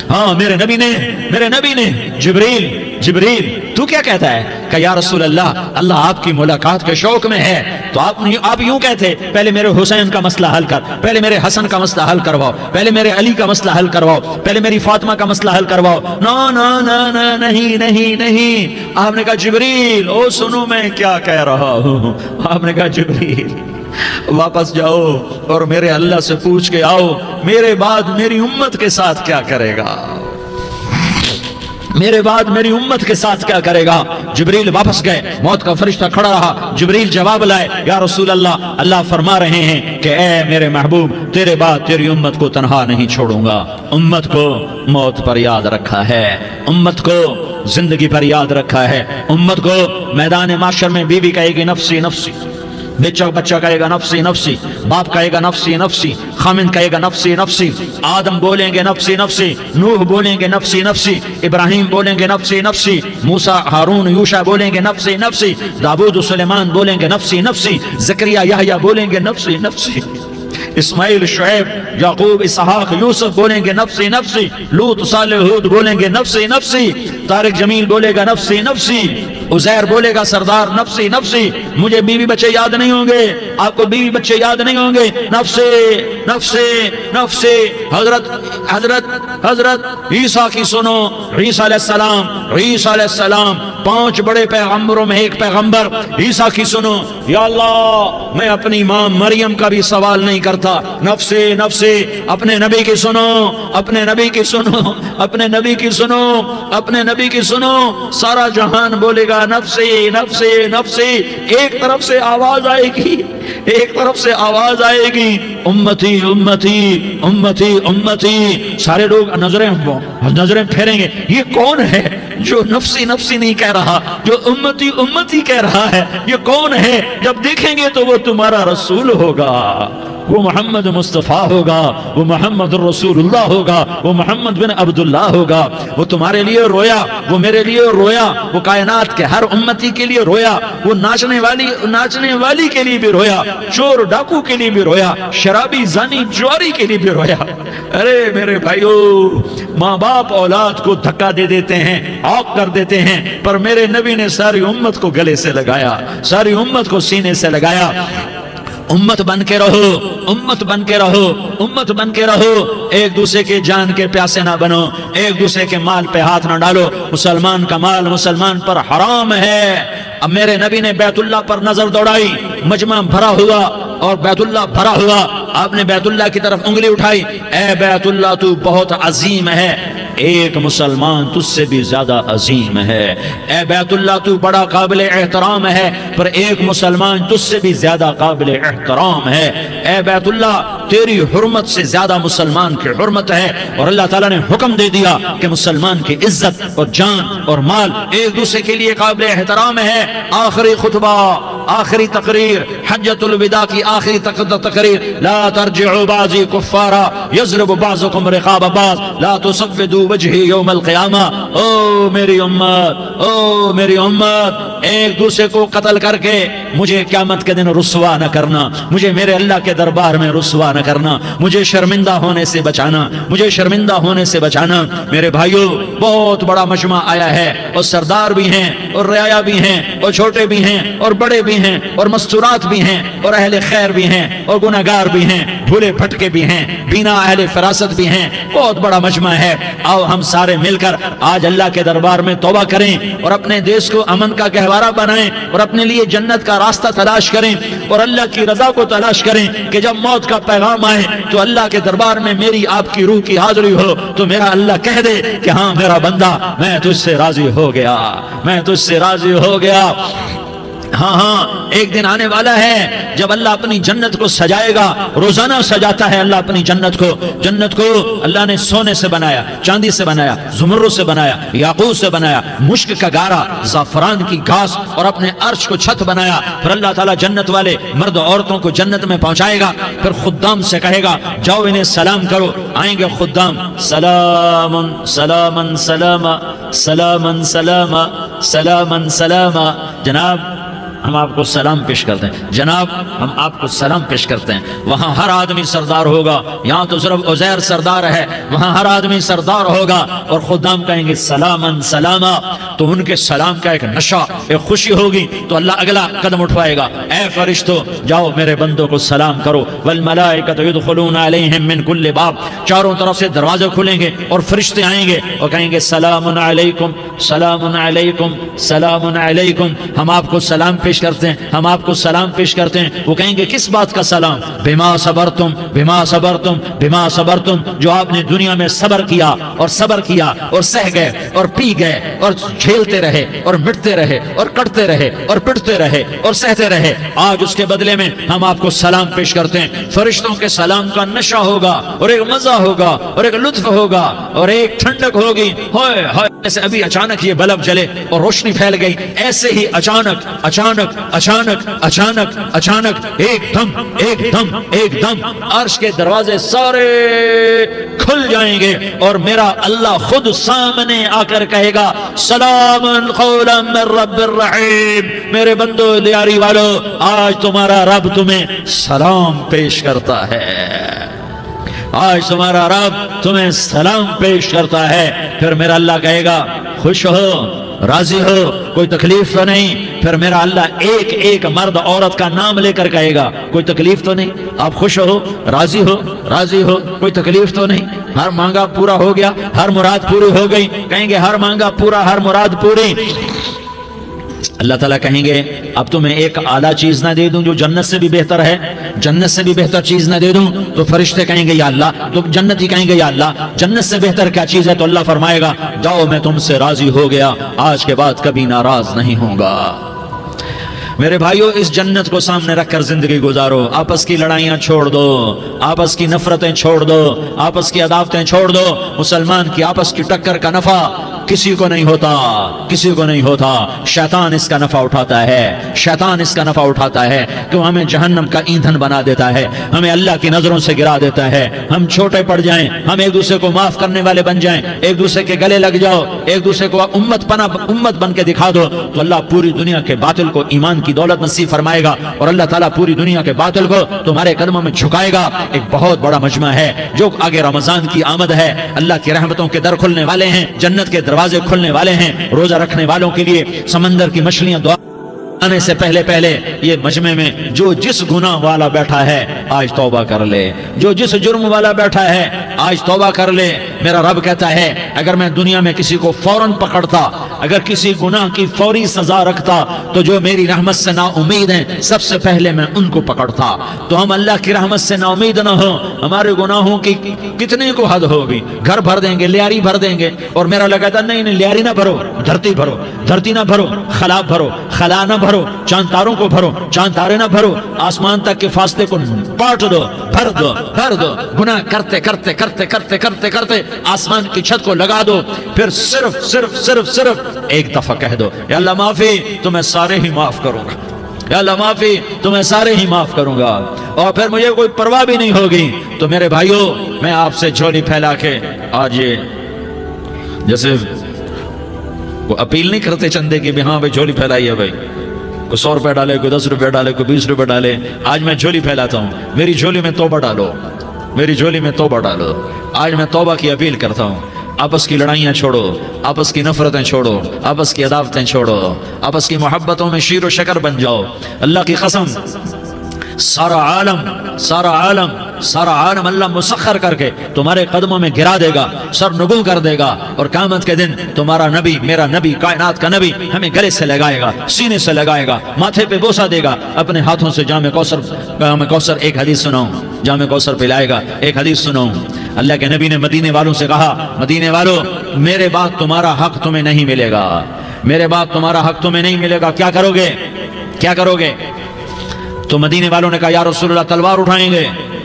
हाँ मेरे नबी ने जिब्रील तू क्या कहता है? कहा या रसूल अल्लाह, अल्लाह आपकी मुलाकात के शौक में है, तो आप यूं कहते पहले मेरे हुसैन का मसला हल कर, पहले मेरे हसन का मसला हल करवाओ, पहले मेरे अली का मसला हल करवाओ, पहले मेरी फातिमा का मसला हल करवाओ। ना ना ना ना नहीं नहीं नहीं। आपने कहा जिब्रील ओ सुनो मैं क्या कह रहा हूं। आपने कहा जिब्रील वापस जाओ और मेरे अल्लाह से पूछ के आओ मेरे बाद मेरी उम्मत के साथ क्या करेगा, मेरे बाद मेरी उम्मत के साथ क्या करेगा। जिब्रील वापस गए, मौत का फरिश्ता खड़ा रहा। जिब्रील जवाब लाए, या रसूल अल्लाह, अल्लाह फरमा रहे हैं कि ए मेरे महबूब, तेरे बाद तेरी उम्मत को तन्हा नहीं छोड़ूंगा। उम्मत को मौत पर याद रखा है, उम्मत को जिंदगी पर याद रखा है, उम्मत को मैदान माशर में बीवी कहेगी नफ्सी नफ्सी, बच्चा कहेगा नफ्सी नफ्सी, बाप कहेगा नफ्सी नफ्सी, खामिन कहेगा नफ्सी नफ्सी, आदम बोलेंगे नफ्सी नफ्सी, नूह बोलेंगे नफ्सी नफ्सी, इब्राहिम बोलेंगे नफ्सी नफ्सी, मूसा हारून यूशा बोलेंगे नफ्सी नफ्सी, दाऊद सुलेमान बोलेंगे नफ्सी नफ्सी, ज़करिया यहया बोलेंगे नफ्सी नफ्सी, इस्माइल शुएब याकूब इसहाक यूसुफ बोलेंगे नफ्सी नफ्सी, लूत सालेह हूद बोलेंगे नफ्सी नफ्सी, तारिक जमील बोलेगा नफ्सी नफ्सी, उज़ैर बोलेगा सरदार नफ्सी नफ्सी, मुझे बीवी बच्चे याद नहीं होंगे, आपको बीवी बच्चे याद नहीं होंगे, नफ्से नफ्से नफ्से। हजरत हजरत हजरत ईसा की सुनो, ईसा अलैहिस्सलाम 5 बड़े पैगंबरों में एक पैगंबर ईसा की सुनो, या अल्लाह मैं अपनी मां मरियम का भी सवाल नहीं करता, नफ्से नफ्से। अपने नबी की सुनो, अपने नबी की सुनो, अपने नबी की सुनो, अपने नबी की सुनो, सारा जहान बोलेगा नफ्से नफ्से नफ्से। एक तरफ से आवाज आएगी, एक तरफ से आवाज आएगी, उम्मती उम्मती उम्मती उम्मती। सारे लोग नजरें फेरेंगे, ये कौन है जो नफ्सी नफ्सी नहीं कह रहा, जो उम्मती उम्मती कह रहा है, ये कौन है? जब देखेंगे तो वो तुम्हारा रसूल होगा, वो मोहम्मद मुस्तफ़ा होगा, वो मोहम्मद रसूलुल्लाह होगा, वो मोहम्मद बिन अब्दुल्लाह होगा। वो तुम्हारे लिए रोया, वो मेरे लिए रोया, वो कायनात के हर उम्मती के लिए रोया, वो नाचने वाली के लिए भी रोया, चोर डाकू के लिए भी रोया, शराबी जानी जुआरी के लिए भी रोया। अरे मेरे भाइयों, माँ बाप औलाद को धक्का दे देते हैं, औक कर देते हैं, पर मेरे नबी ने सारी उम्मत को गले से लगाया, सारी उम्मत को सीने से लगाया। उम्मत बन के रहो, उम्मत बन के रहो, उम्मत बन के रहो। एक दूसरे के जान के प्यासे ना बनो, एक दूसरे के माल पे हाथ ना डालो। मुसलमान का माल मुसलमान पर हराम है। अब मेरे नबी ने बैतुल्लाह पर नजर दौड़ाई, मजमा भरा हुआ और बैतुल्लाह भरा हुआ। आपने बैतुल्लाह की तरफ उंगली उठाई, ए बैतुल्लाह तू बहुत अजीम है, एक मुसलमान तुझसे भी ज्यादा अजीम है। ए बैतुल्लाह तू बड़ा काबिल एहतराम है, पर एक मुसलमान तुझसे भी ज्यादा काबिल एहतराम है। ए बैतुल्लाह तेरी हुर्मत से ज्यादा मुसलमान की हुर्मत है। और अल्लाह ताला ने हुक्म दे दिया कि मुसलमान की इज्जत और जान और माल एक दूसरे के लिए काबिल एहतराम है। आखिरी खुतबा, आखिरी तकरीर, हज्जतुल विदा की आखिरी तकरीर, ला तर्जिउ बाज़ी कुफ्फारा यज़रिबु बाज़ुकुम रिक़ाब बाज़ ला तुसव्विदू वजही यौमल क़ियामा। ओ मेरी उम्मत, ओ मेरी उम्मत, एक दूसरे को कत्ल करके मुझे क़यामत के दिन रुस्वा न करना, मुझे मेरे अल्लाह के दरबार में रुस्वा न करना, मुझे शर्मिंदा होने से बचाना, मुझे शर्मिंदा होने से बचाना। मेरे भाइयों, बहुत बड़ा मजमा आया है, और सरदार भी हैं और रियाया भी हैं और छोटे भी हैं और बड़े भी हैं और मस्तूरात भी हैं और अहले खैर भी हैं और गुनहगार भी हैं, भूले भटके भी हैं, बिना अहले फरासत भी हैं। बहुत बड़ा मजमा है। आओ हम सारे मिलकर आज अल्लाह के दरबार में तौबा करें और अपने देश को अमन का गहवारा बनाएं और अपने लिए जन्नत का रास्ता तलाश करें और अल्लाह की रजा को तलाश करें कि जब मौत का पैगाम आए तो अल्लाह के दरबार में मेरी आपकी रूह की हाजिरी हो तो मेरा अल्लाह कह दे कि हाँ मेरा बंदा, मैं तुझसे राजी हो गया, मैं तुझसे राजी हो गया। हाँ हाँ, एक दिन आने वाला है जब अल्लाह अपनी जन्नत को सजाएगा। रोजाना सजाता है अल्लाह अपनी जन्नत को। जन्नत को अल्लाह ने सोने से बनाया, चांदी से बनाया, ज़ुमर्रुद से बनाया, याकूत से बनाया, मुश्क का गारा, ज़ाफ़रान की घास और अपने अर्श को छत बनाया। फिर अल्लाह ताला जन्नत वाले मर्द औरतों को जन्नत में पहुंचाएगा। फिर खुद्दाम से कहेगा जाओ इन्हें सलाम करो। आएंगे खुद्दाम, सलामन सलामन सलामा सलामन सलामा सलामन सलामा। जनाब हम आपको सलाम पेश करते हैं, जनाब हम आपको सलाम पेश करते हैं। वहाँ हर आदमी सरदार होगा। यहाँ तो सिर्फ उज़ैर सरदार है, वहाँ हर आदमी सरदार होगा। और खुदाम कहेंगे सलामन सलामा, तो उनके सलाम का एक नशा, एक खुशी होगी। तो अल्लाह अगला कदम उठवाएगा, ए फरिश्तों जाओ मेरे बंदों को सलाम करो। वल मलाइकतु यदखुलूना अलैहिम मिन कुल्लि बाब, चारों तरफ से दरवाजे खुलेंगे और फरिश्ते आएंगे और कहेंगे सलामुन अलैकुम सलामुन अलैकुम सलामुन अलैकुम। हम आपको सलाम पेश करते हैं, हम आपको सलाम पेश करते हैं। वो कहेंगे किस बात का सलाम? बिमा सबरतुम बिमा सबरतुम बिमा सबरतुम, जो आपने दुनिया में सबर किया और सबर किया और सह गए और पी गए और झेलते रहे और मिटते रहे और कटते रहे और पिटते रहे और सहते रहे, आज उसके बदले में हम आपको सलाम पेश करते हैं। फरिश्तों के सलाम का नशा होगा और एक मजा होगा और एक लुत्फ होगा और एक ठंडक होगी। होए होए, जैसे अभी अचानक ये बल्ब जले और रोशनी फैल गई, ऐसे ही अचानक अचानक अचानक अचानक अचानक एक दम अर्श के दरवाजे सारे खुल जाएंगे और मेरा अल्लाह खुद सामने आकर कहेगा सलामुन कौलन मिर रब्बिर रहीम। मेरे बंदो यारी वालों, आज तुम्हारा रब तुम्हें सलाम पेश करता है, आज तुम्हारा रब तुम्हें सलाम पेश करता है। फिर मेरा अल्लाह कहेगा खुश हो, राजी हो, कोई तकलीफ तो नहीं। फिर मेरा अल्लाह एक एक मर्द औरत का नाम लेकर कहेगा कोई तकलीफ तो नहीं, आप खुश हो, राजी हो, राजी हो, कोई तकलीफ तो नहीं, हर मांगा पूरा हो गया, हर मुराद पूरी हो गई। कहेंगे हर मांगा पूरा, हर मुराद पूरी। अल्लाह ताला कहेंगे अब तुम्हें एक आला चीज ना दे दूं जो जन्नत से भी बेहतर है, जन्नत से भी बेहतर चीज ना दे दूं? तो फरिश्ते कहेंगे या अल्लाह, तो जन्नती कहेंगे या अल्लाह जन्नत से बेहतर क्या चीज है? तो अल्लाह फरमाएगा जाओ मैं तुमसे राजी हो गया, आज के बाद कभी नाराज नहीं होगा। मेरे भाइयों, इस जन्नत को सामने रखकर जिंदगी गुजारो। आपस की लड़ाइयां छोड़ दो, आपस की नफरतें छोड़ दो, आपस की अदावतें छोड़ दो। मुसलमान की आपस की टक्कर का नफा किसी को नहीं होता, किसी को नहीं होता। शैतान इसका नफा उठाता है, शैतान इसका नफा उठाता है कि वो हमें जहन्नम का ईंधन बना देता है, हमें अल्लाह की नजरों से गिरा देता है, हम छोटे पड़ जाएं, हम एक दूसरे को माफ करने वाले बन जाएं, एक दूसरे के गले लग जाओ, एक दूसरे को उम्मत बन के दिखा दो, तो अल्लाह पूरी दुनिया के बातिल को ईमान की दौलत नसीब फरमाएगा और अल्लाह ताला पूरी दुनिया के बातिल को तुम्हारे कदमों में झुकाएगा। एक बहुत बड़ा मजमा है जो आगे रमजान की आमद है, अल्लाह की रहमतों के दर खुलने वाले हैं, जन्नत के दरवाजे खुलने वाले हैं। रोजा रखने वालों के लिए समंदर की मछलियां दुआ आने से पहले पहले ये मजमे में जो जिस गुनाह वाला बैठा है आज तौबा कर ले, जो जिस जुर्म वाला बैठा है आज तौबा कर ले। मेरा रब कहता है अगर मैं दुनिया में किसी को फौरन पकड़ता, अगर किसी गुनाह की फौरी सजा रखता, तो जो मेरी रहमत से ना उम्मीद है सबसे पहले मैं उनको पकड़ता। तो हम अल्लाह की रहमत से ना उम्मीद ना हो, हमारे गुनाहों की कितने को हद होगी, घर भर देंगे, लियारी भर देंगे। और मेरा लगाता नहीं नहीं लियारी ना भरो, धरती भरो, धरती ना भरो, खला भरो, खला ना भरो, चांद तारों को भरो, चांद तारे ना भरो, आसमान तक के फासले को बांट दो, भर दो, भर दो। गुनाह करते करते करते करते करते करते आसमान की छत को लगा दो, फिर सिर्फ सिर्फ सिर्फ सिर्फ एक दफा कह दो या अल्लाह माफी, तो मैं सारे ही माफ करूंगा, या अल्लाह माफी, तो मैं सारे ही माफ करूंगा, और फिर मुझे कोई परवाह भी नहीं होगी। तो मेरे भाइयों, मैं आपसे झोली फैला के आज ये जैसे वो अपील नहीं करते चंदे की भी हाँ भाई झोली फैलाई है भाई, कोई 100 रुपए डाले, कोई 10 रुपए डाले, कोई 20 रुपए डाले, आज मैं झोली फैलाता हूँ, मेरी झोली में तौबा डालो, मेरी झोली में तौबा डालो। आज मैं तौबा की अपील करता हूँ। आपस की लड़ाइयाँ छोड़ो, आपस की नफरतें छोड़ो, आपस की अदावतें छोड़ो, आपस की मोहब्बतों में शीर व शकर बन जाओ। अल्लाह की कसम सारा आलम अल्लाह मुसख्खर करके तुम्हारे कदमों में गिरा देगा, सरनगू कर देगा, और क़यामत के दिन तुम्हारा नबी, मेरा नबी, कायनात का नबी हमें गले से लगाएगा, सीने से लगाएगा, माथे पे बोसा देगा, अपने हाथों से जामे कौसर एक हदीस सुनाऊं, जामे कौसर पिलाएगा। एक हदीस सुनाऊं, अल्लाह के नबी ने मदीने वालों से कहा, मदीने वालों मेरे बाद तुम्हारा हक तुम्हें नहीं मिलेगा, मेरे बाद तुम्हारा हक तुम्हें नहीं मिलेगा, क्या करोगे, क्या करोगे? तो मदीने वालों ने कहा या रसूलल्लाह तलवार उठाएंगे,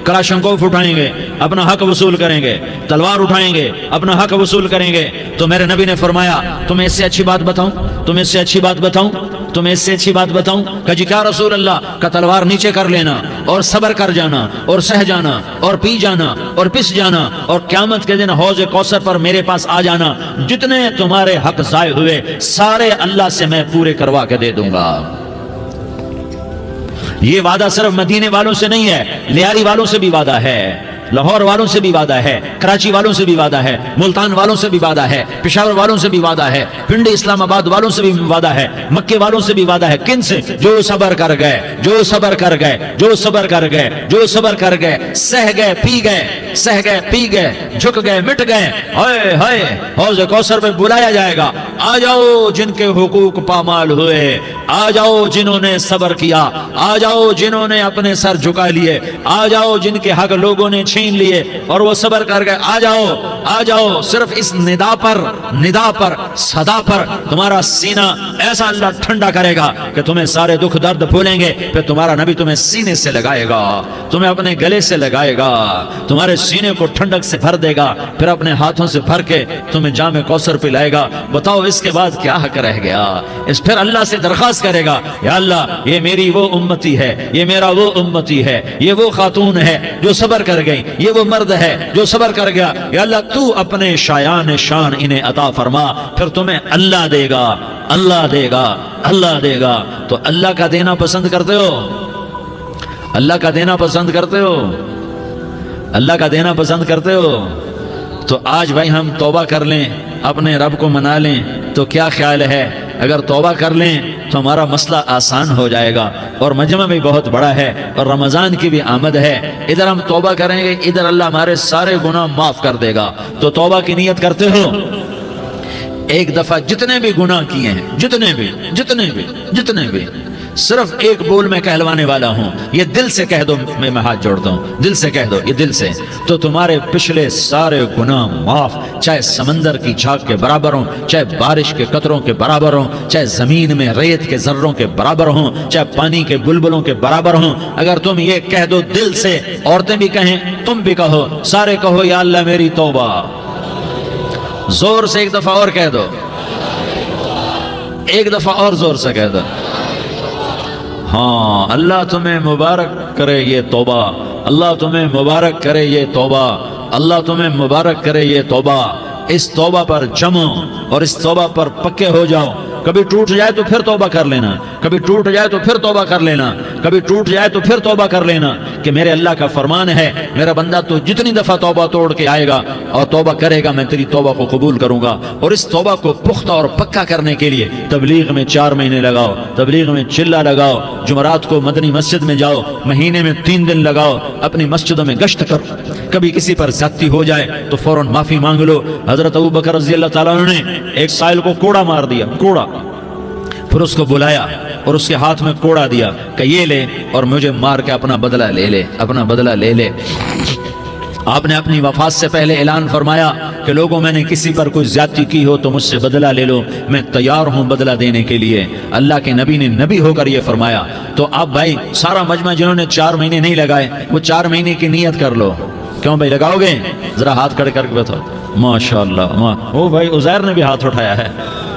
कलाशंकोफ उठाएंगे, अपना हक वसूल करेंगे, तलवार उठाएंगे, अपना हक वसूल करेंगे। तो मेरे नबी ने फरमाया तुम्हें इससे अच्छी बात बताऊं, तुम्हें इससे अच्छी बात बताऊं, तुम्हें इससे अच्छी बात बताऊं? कहा जी क्या रसूल अल्लाह? का तलवार नीचे कर लेना और सब्र कर जाना और सह जाना और पी जाना और पिस जाना, और क़यामत के दिन हौज़ कौसर पर मेरे पास आ जाना, जितने तुम्हारे हक ज़ाय हुए सारे अल्लाह से मैं पूरे करवा के दे दूंगा। ये वादा सिर्फ मदीने वालों से नहीं है, लियारी वालों से भी वादा है, लाहौर वालों से भी वादा है, कराची वालों से भी वादा है, मुल्तान वालों से भी वादा है, पेशावर वालों से भी वादा है, पिंडी इस्लामाबाद वालों से भी वादा है, मक्के वालों से भी वादा है। किन से? जो सबर कर गए, जो सबर कर गए, जो सबर कर गए, जो सबर कर गए, सह गए, पी गए, सह गए, पी गए, झुक गए, मिट गए। हाय हाय, हौज़ कौसर में बुलाया जाएगा, आ जाओ जिनके हुकूक पामाल हुए, आ जाओ जिन्होंने सबर किया, आ जाओ जिन्होंने अपने सर झुका लिए, आ जाओ जिनके हक लोगों ने छीन लिए और वो सबर कर गए, आ जाओ, आ जाओ। सिर्फ इस निदा पर सदा पर तुम्हारा सीना ऐसा अल्लाह ठंडा करेगा कि तुम्हें सारे दुख दर्द भूलेंगे। फिर तुम्हारा नबी तुम्हें सीने से लगाएगा, तुम्हें अपने गले से लगाएगा, तुम्हारे सीने को ठंडक से भर देगा, फिर अपने हाथों से भर के तुम्हें जामे कौसर पिलाएगा। बताओ इसके बाद क्या हक रह गया? इस फिर अल्लाह से दरख्वास्त दरख्वास्त करेगा, या अल्लाह ये मेरी वो उम्मती है, ये मेरा वो उम्मती है, ये वो खातून है जो सबर कर गई, ये वो मर्द है जो सबर कर गया, या अल्लाह तू अपने शायान शान इन्हें अता फरमा, फिर तुम्हें अल्लाह देगा, अल्लाह देगा, अल्लाह देगा। तो अल्लाह का देना पसंद करते हो? अल्लाह का देना पसंद करते हो? अल्लाह का देना पसंद करते हो? तो आज भाई हम तौबा कर लें, अपने रब को मना लें, तो क्या ख्याल है? अगर तौबा कर लें तो हमारा मसला आसान हो जाएगा, और मजमा भी बहुत बड़ा है, और रमज़ान की भी आमद है। इधर हम तौबा करेंगे, इधर अल्लाह हमारे सारे गुनाह माफ़ कर देगा। तो तौबा की नीयत करते हो? एक दफ़ा जितने भी गुनाह किए हैं, जितने भी सिर्फ एक बोल में कहलवाने वाला हूं, ये दिल से कह दो, मैं हाथ जोड़ता हूं, दिल से कह दो, ये दिल से, तो तुम्हारे पिछले सारे गुनाह माफ, चाहे समंदर की झाग के बराबर हों, चाहे बारिश के कतरों के बराबर हों, चाहे जमीन में रेत के जर्रों के बराबर हों, चाहे पानी के बुलबुलों के बराबर हों। अगर तुम ये कह दो दिल से, औरतें भी कहें, तुम भी कहो, सारे कहो, या अल्लाह मेरी तौबा। जोर से एक दफा और कह दो, एक दफा और जोर से कह दो। हाँ, अल्लाह तुम्हें मुबारक करे ये तौबा, अल्लाह तुम्हें मुबारक करे ये तौबा, अल्लाह तुम्हें मुबारक करे ये तौबा। इस तौबा पर जमो और इस तौबा पर पक्के हो जाओ। कभी टूट जाए तो फिर तौबा कर लेना, कभी टूट जाए तो फिर तौबा कर लेना, कभी टूट जाए तो फिर तौबा कर लेना, कि मेरे अल्लाह का फरमान है, मेरा बंदा तो जितनी दफा तौबा तोड़ के आएगा और तौबा करेगा, मैं तेरी तौबा को कबूल करूंगा। और इस तौबा को पुख्ता और पक्का करने के लिए तबलीग में 4 महीने लगाओ, तबलीग में चिल्ला लगाओ, जुमरात को मदनी मस्जिद में जाओ, महीने में 3 दिन लगाओ, अपनी मस्जिदों में गश्त करो। कभी किसी पर ज्यादती हो जाए तो फौरन माफी मांग लो। हजरत अबू बकर रज़ी अल्लाह ताला अन्हु ने एक साइल को कोड़ा मार दिया, कोड़ा, फिर उसको बुलाया और उसके हाथ में कोड़ा दिया कि ये ले और मुझे मार के अपना बदला ले ले, अपना बदला ले ले। आपने अपनी वफात से पहले ऐलान फरमाया कि लोगों, मैंने किसी पर कोई ज्यादती की हो तो मुझसे बदला ले लो, मैं तैयार हूं बदला देने के लिए। अल्लाह के नबी ने नबी होकर यह फरमाया। तो आप भाई सारा मजमा जिन्होंने 4 महीने नहीं लगाए, वो 4 महीने की नियत कर लो। क्यों भाई, लगाओगे? जरा हाथ खड़े करके बताओ। माशाअल्लाह, ओ भाई उज़ैर ने भी हाथ उठाया है,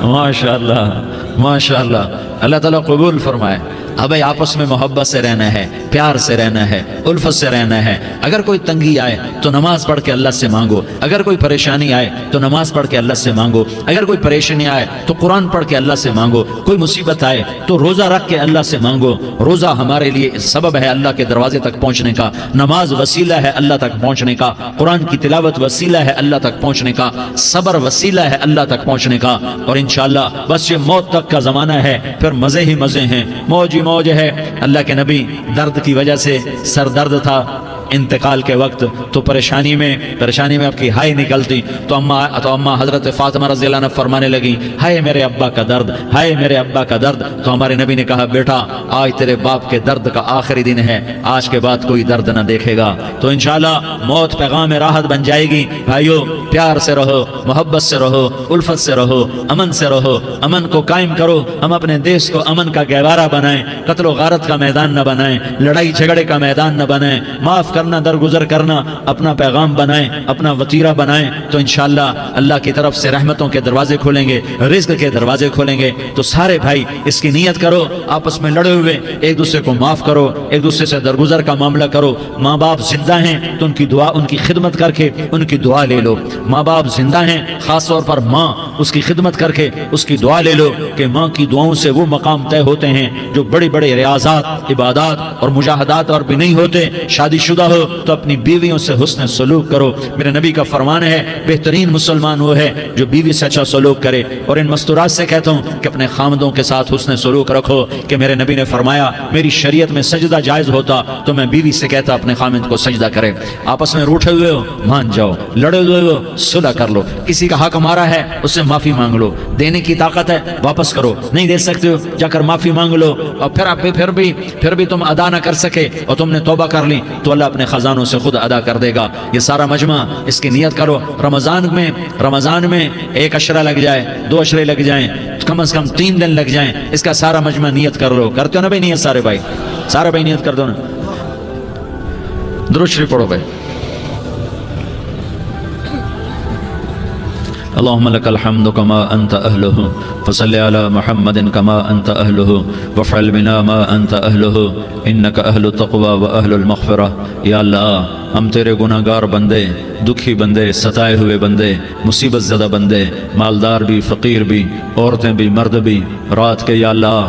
माशाअल्लाह माशाअल्लाह, अल्लाह ताला कबूल फरमाए। अब भाई आपस में मोहब्बत से रहना है, प्यार से रहना है, उल्फत से रहना है। अगर कोई तंगी आए तो नमाज पढ़ के अल्लाह से मांगो, अगर कोई परेशानी आए तो नमाज पढ़ के अल्लाह से मांगो, अगर कोई परेशानी आए तो कुरान पढ़ के अल्लाह से मांगो, कोई मुसीबत आए तो रोजा रख के अल्लाह से मांगो। रोजा हमारे लिए सबब है अल्लाह के दरवाजे तक पहुंचने का, नमाज वसीला है अल्लाह तक पहुंचने का, कुरान की तिलावत वसीला है अल्लाह तक पहुंचने का, सब्र वसीला है अल्लाह तक पहुंचने का। और इंशाअल्लाह बस ये मौत तक का जमाना है, फिर मजे ही मजे हैं, मौज ही मौज है। अल्लाह के नबी दर्द की वजह से, सर दर्द था इंतकाल के वक्त, तो परेशानी में आपकी हाय निकलती, तो अम्मा हजरत फातिमा रज़ी अल्लाह अन्हा फरमाने लगी, हाय मेरे अब्बा का दर्द, हाय मेरे अब्बा का दर्द। तो हमारे नबी ने कहा, बेटा आज तेरे बाप के दर्द का आखिरी दिन है, आज के बाद कोई दर्द न देखेगा। तो इंशाअल्लाह मौत पैगाम राहत बन जाएगी। भाइयों, प्यार से रहो, मोहब्बत से रहो, उल्फत से रहो, अमन से रहो, अमन को कायम करो। हम अपने देश को अमन का गहवारा बनाएं, कत्ल गारत का मैदान न बनाएं, लड़ाई झगड़े का मैदान न बनाएं, माफ करना, दरगुजर करना अपना पैगाम बनाएं, अपना वतीरा बनाएं। तो इंशाअल्लाह अल्लाह की तरफ से रहमतों के दरवाजे खोलेंगे, रिज़्क़ के दरवाजे खोलेंगे। तो सारे भाई इसकी नियत करो, आपस में लड़े हुए एक दूसरे को माफ करो, एक दूसरे से दरगुजर का मामला करो। माँ बाप जिंदा हैं तो उनकी दुआ, उनकी खिदमत करके उनकी दुआ ले लो। माँ बाप जिंदा हैं, खास तौर पर माँ, उसकी खिदमत करके उसकी दुआ ले लो, कि माँ की दुआओं से वो मकाम तय होते हैं जो बड़े बड़े रियाज़ात, इबादत और मुजाहदात और भी नहीं होते। शादीशुदा हो तो अपनी बीवियों से हुस्न सलूक करो। मेरे नबी का फरमान है, बेहतरीन मुसलमान वो है जो बीवी से अच्छा सलूक करे। और इन मस्तूरात से कहता हूँ कि अपने खामदों के साथ हुस्न सलूक रखो, कि मेरे नबी ने फरमाया, मेरी शरीयत में सजदा जायज होता तो मैं बीवी से कहता अपने खामिद को सजदा करे। आपस में रूठे हुए हो, मान जाओ, लड़े हुए हो, सुलह कर लो। किसी का हक हमारा है, उससे माफी मांग लो, देने की ताकत है वापस करो, नहीं दे सकते हो जाकर माफी मांग लो। और फिर भी तुम अदा ना कर सके और तुमने तौबा कर ली तो अल्लाह अपने खजानों से खुद अदा कर देगा। ये सारा मजमा इसकी नियत करो। रमजान में 1 अशरा लग जाए, 2 अशरे लग जाएं, कम से कम 3 दिन लग जाएं, इसका सारा मजमा नियत कर लो। करते हो ना भाई नियत? सारे भाई नियत कर दो ना। दुरूद शरीफ पढ़ो भाई। اللهم لك الحمد كما أنت أهله فصل على محمد كما أنت أهله وافعل بنا ما أنت أهله إنك أهل التقوى وأهل المغفرة. یا اللہ ہم تیرے گناہ گار بندے، دکھی بندے، ستائے ہوئے بندے، مصیبت زدہ بندے، مالدار بھی، فقیر بھی، عورتیں بھی، مرد بھی، رات کے یا اللہ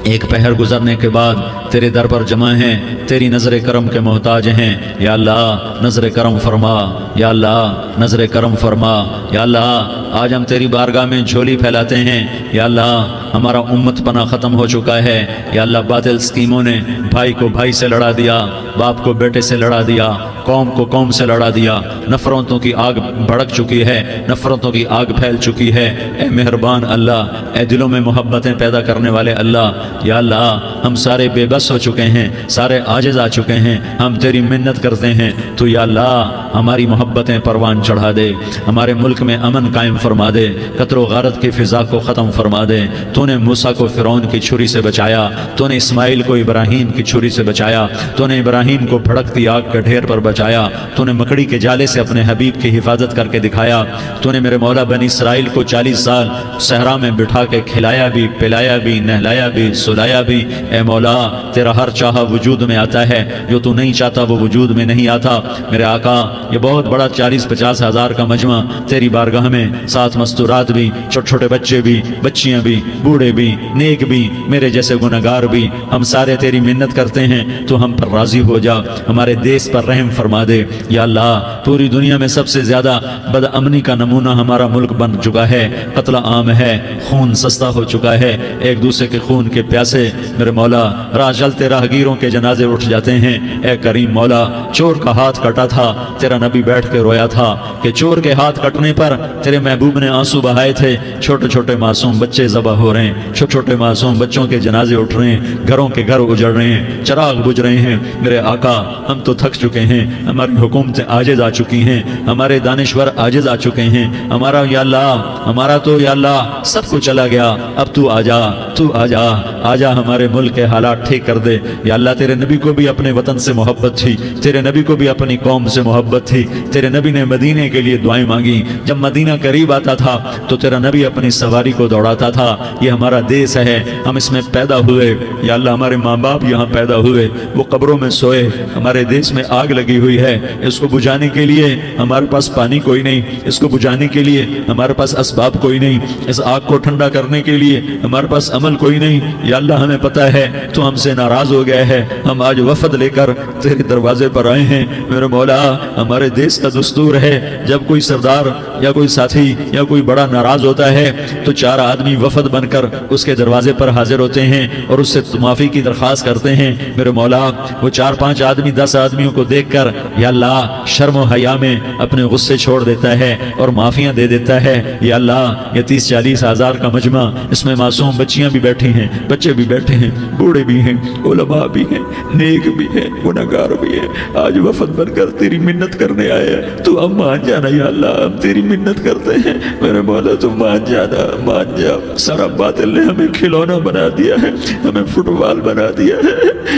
ایک پہر گزرنے کے بعد تیرے در پر جمع ہیں، تیری نظر کرم کے محتاج ہیں. یا اللہ نظر کرم فرما، یا اللہ نظر کرم فرما. یا اللہ آج ہم تیری بارگاہ میں جھولی پھیلاتے ہیں. یا اللہ ہمارا امت پناہ ختم ہو چکا ہے. یا اللہ باطل سکیموں نے بھائی کو بھائی سے لڑا دیا، باپ کو بیٹے سے لڑا دیا، قوم کو قوم سے لڑا دیا. نفرتوں کی آگ بھڑک چکی ہے، نفرتوں کی آگ پھیل چکی ہے. اے مہربان اللہ، اے دلوں میں محبتیں پیدا کرنے والے اللہ. یا اللہ ہم سارے بے بس ہو چکے ہیں، سارے عاجز آ چکے ہیں، ہم تیری منت کرتے ہیں. تو یا اللہ ہماری محبتیں پروان چڑھا دے، ہمارے ملک میں امن قائم فرما دے، قتل و غارت کی فضا کو ختم فرما دے. تو نے موسیٰ کو فرعون کی چھری سے بچایا، تو نے اسماعیل کو ابراہیم کی چھری سے بچایا، تو نے ابراہیم کو بھڑکتی آگ کے ڈھیر پر بچایا، تو نے مکڑی کے جالے سے اپنے حبیب کی حفاظت کر کے دکھایا. تو نے میرے مولا بنی اسرائیل کو 40 سال صحرا میں بٹھا کے کھلایا بھی، پلایا بھی، نہلایا بھی، سلایا بھی. اے مولا تیرا ہر چاہا وجود میں آتا ہے، جو تو نہیں چاہتا وہ وجود میں نہیں آتا. میرے آقا یہ بہت بڑا 40-50 ہزار کا مجمع تیری بارگاہ میں، ساتھ مستورات بھی، چھوٹے چھوٹے بچے بھی، بچیاں بھی، بوڑھے بھی، نیک بھی، میرے جیسے گنہگار بھی، ہم سارے تیری منت کرتے ہیں تو ہم پر راضی ہو جا، ہمارے دیس پر رحم فرما دے. یا اللہ پوری دنیا میں سب سے زیادہ بد امنی کا نمونہ ہمارا ملک بن چکا ہے، قتل عام ہے، خون سستا ہو چکا ہے، ایک دوسرے کے خون کے پیاسے میرے مولا راہ چلتے راہگیروں کے جنازے اٹھ جاتے ہیں. اے کریم مولا چور کا ہاتھ کٹا تھا، تیرا نبی بیٹھ کے رویا تھا کہ چور کے ہاتھ کٹنے پر تیرے محبوب نے آنسو بہائے تھے. چھوٹے چھوٹے معصوم بچے ذبح ہو رہے ہیں، چھوٹے چھوٹے معصوم بچوں کے جنازے اٹھ رہے ہیں، گھروں کے گھر اجڑ رہے ہیں، چراغ بجھ رہے ہیں. میرے آقا ہم تو تھک چکے ہیں، ہماری حکومتیں عاجز آ چکی ہیں، ہمارے دانشور عاجز آ چکے ہیں. ہمارا یا اللہ ہمارا تو یا اللہ سب کو چلا گیا. اب تو آجا، تو آجا، آجا ہمارے ملک کے حالات ٹھیک کر دے. یا اللہ تیرے نبی کو بھی اپنے وطن سے محبت تھی، تیرے نبی کو بھی اپنی قوم سے محبت تھی. تیرے نبی نے مدینے کے لیے دعائیں مانگی، جب مدینہ قریب آتا تھا تو تیرا نبی اپنی سواری کو دوڑاتا تھا. یہ ہمارا دیس ہے، ہم اس میں پیدا ہوئے. یا اللہ ہمارے ماں باپ یہاں پیدا ہوئے، وہ قبروں میں سوئے. ہمارے دیس میں آگ لگی ہوئی ہے، اس کو بجھانے کے لیے ہمارے پاس پانی کوئی نہیں، اس کو بجھانے کے لیے ہمارے پاس اسباب کوئی نہیں، اس آگ کو ٹھنڈا کرنے کے لیے ہمارے پاس عمل کوئی نہیں. یا اللہ ہمیں پتہ ہے تو ہم سے ناراض ہو گیا ہے، ہم آج وفد لے کر تیرے دروازے پر آئے ہیں. میرے مولا ہمارے دیس کا دستور ہے جب کوئی سردار یا کوئی ساتھی یا کوئی بڑا ناراض ہوتا ہے تو 4 آدمی وفد بن کر اس کے دروازے پر حاضر ہوتے ہیں اور اس سے معافی کی درخواست کرتے ہیں. میرے مولا وہ 4-5 آدمی 10 آدمیوں کو دیکھ کر یا اللہ شرم و حیا میں اپنے غصے چھوڑ دیتا ہے اور معافیاں دے دیتا ہے. یا اللہ یہ 30-40 ہزار کا مجمع، اس میں معصوم بچیاں بھی بیٹھی ہیں، بچے بھی بیٹھے ہیں، بوڑھے بھی ہیں، علماء بھی ہیں، نیک بھی ہیں، گنہگار بھی ہیں. آج وفد بن کر تیری منت کرنے آئے ہیں، تو ہم مان جانا. یا اللہ ہم تیری منت کرتے ہیں، میرے مولا تو مان جانا، مان جا. سارا باطل نے ہمیں کھلونا بنا دیا ہے، ہمیں فٹ بال بنا دیا ہے،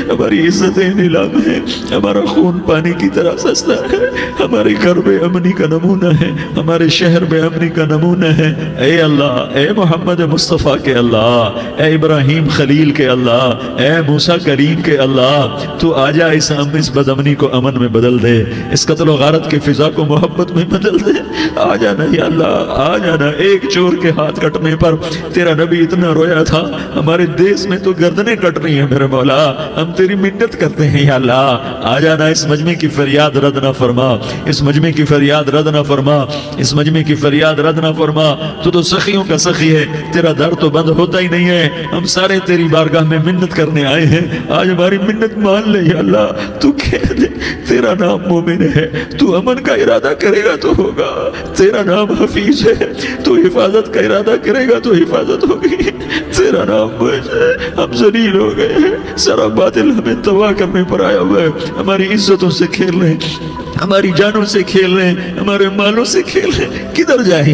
ہماری عزتیں نیلام ہیں، ہمارا خون پانی کی طرح سستا ہے، ہمارے گھر بے امنی کا نمونہ ہے، ہمارے شہر بے امنی کا نمونہ ہے. اے اللہ، اے محمد مصطفیٰ کے اللہ، اے ابراہیم خلیل کے اللہ، اے موسیٰ کریم کے اللہ، تو آجا اس بد امنی کو امن میں بدل دے، اس قتل و غارت کی فضا کو محبت میں بدل دے. آ جانا یا اللہ، آ جانا. ایک چور کے ہاتھ کٹنے پر تیرا نبی اتنا رویا تھا، ہمارے دیس میں تو گردنیں کٹ رہی ہیں. میرے مولا ہم تیری منت کرتے ہیں. یا اللہ آ جانا، اس مجمع کی فریاد رد نہ فرما، اس مجمع کی فریاد رد نہ فرما، اس مجمع کی فریاد رد نہ فرما. تو سخیوں کا سخی ہے، تیرا در تو بند ہوتا ہی نہیں ہے. ہم سارے تیری بارگاہ میں منت کرنے آئے ہیں، آج ہماری منت مان لے. یا اللہ تو کہہ دے تیرا نام مومن ہے، تو امن کا ارادہ کرے گا تو ہوگا. تیرا نام حفیظ ہے، تو حفاظت کا ارادہ کرے گا تو حفاظت ہوگی. تیرا نام مجھ ہے، ہم ذلیل ہو گئے ہیں، سارا باطل ہمیں تباہ کرنے پر آیا ہوا ہے، ہماری عزتوں سے کھیل رہے ہیں، ہماری جانوں سے کھیل رہے ہیں، ہمارے مالوں سے کھیل رہے ہیں، کدھر جائے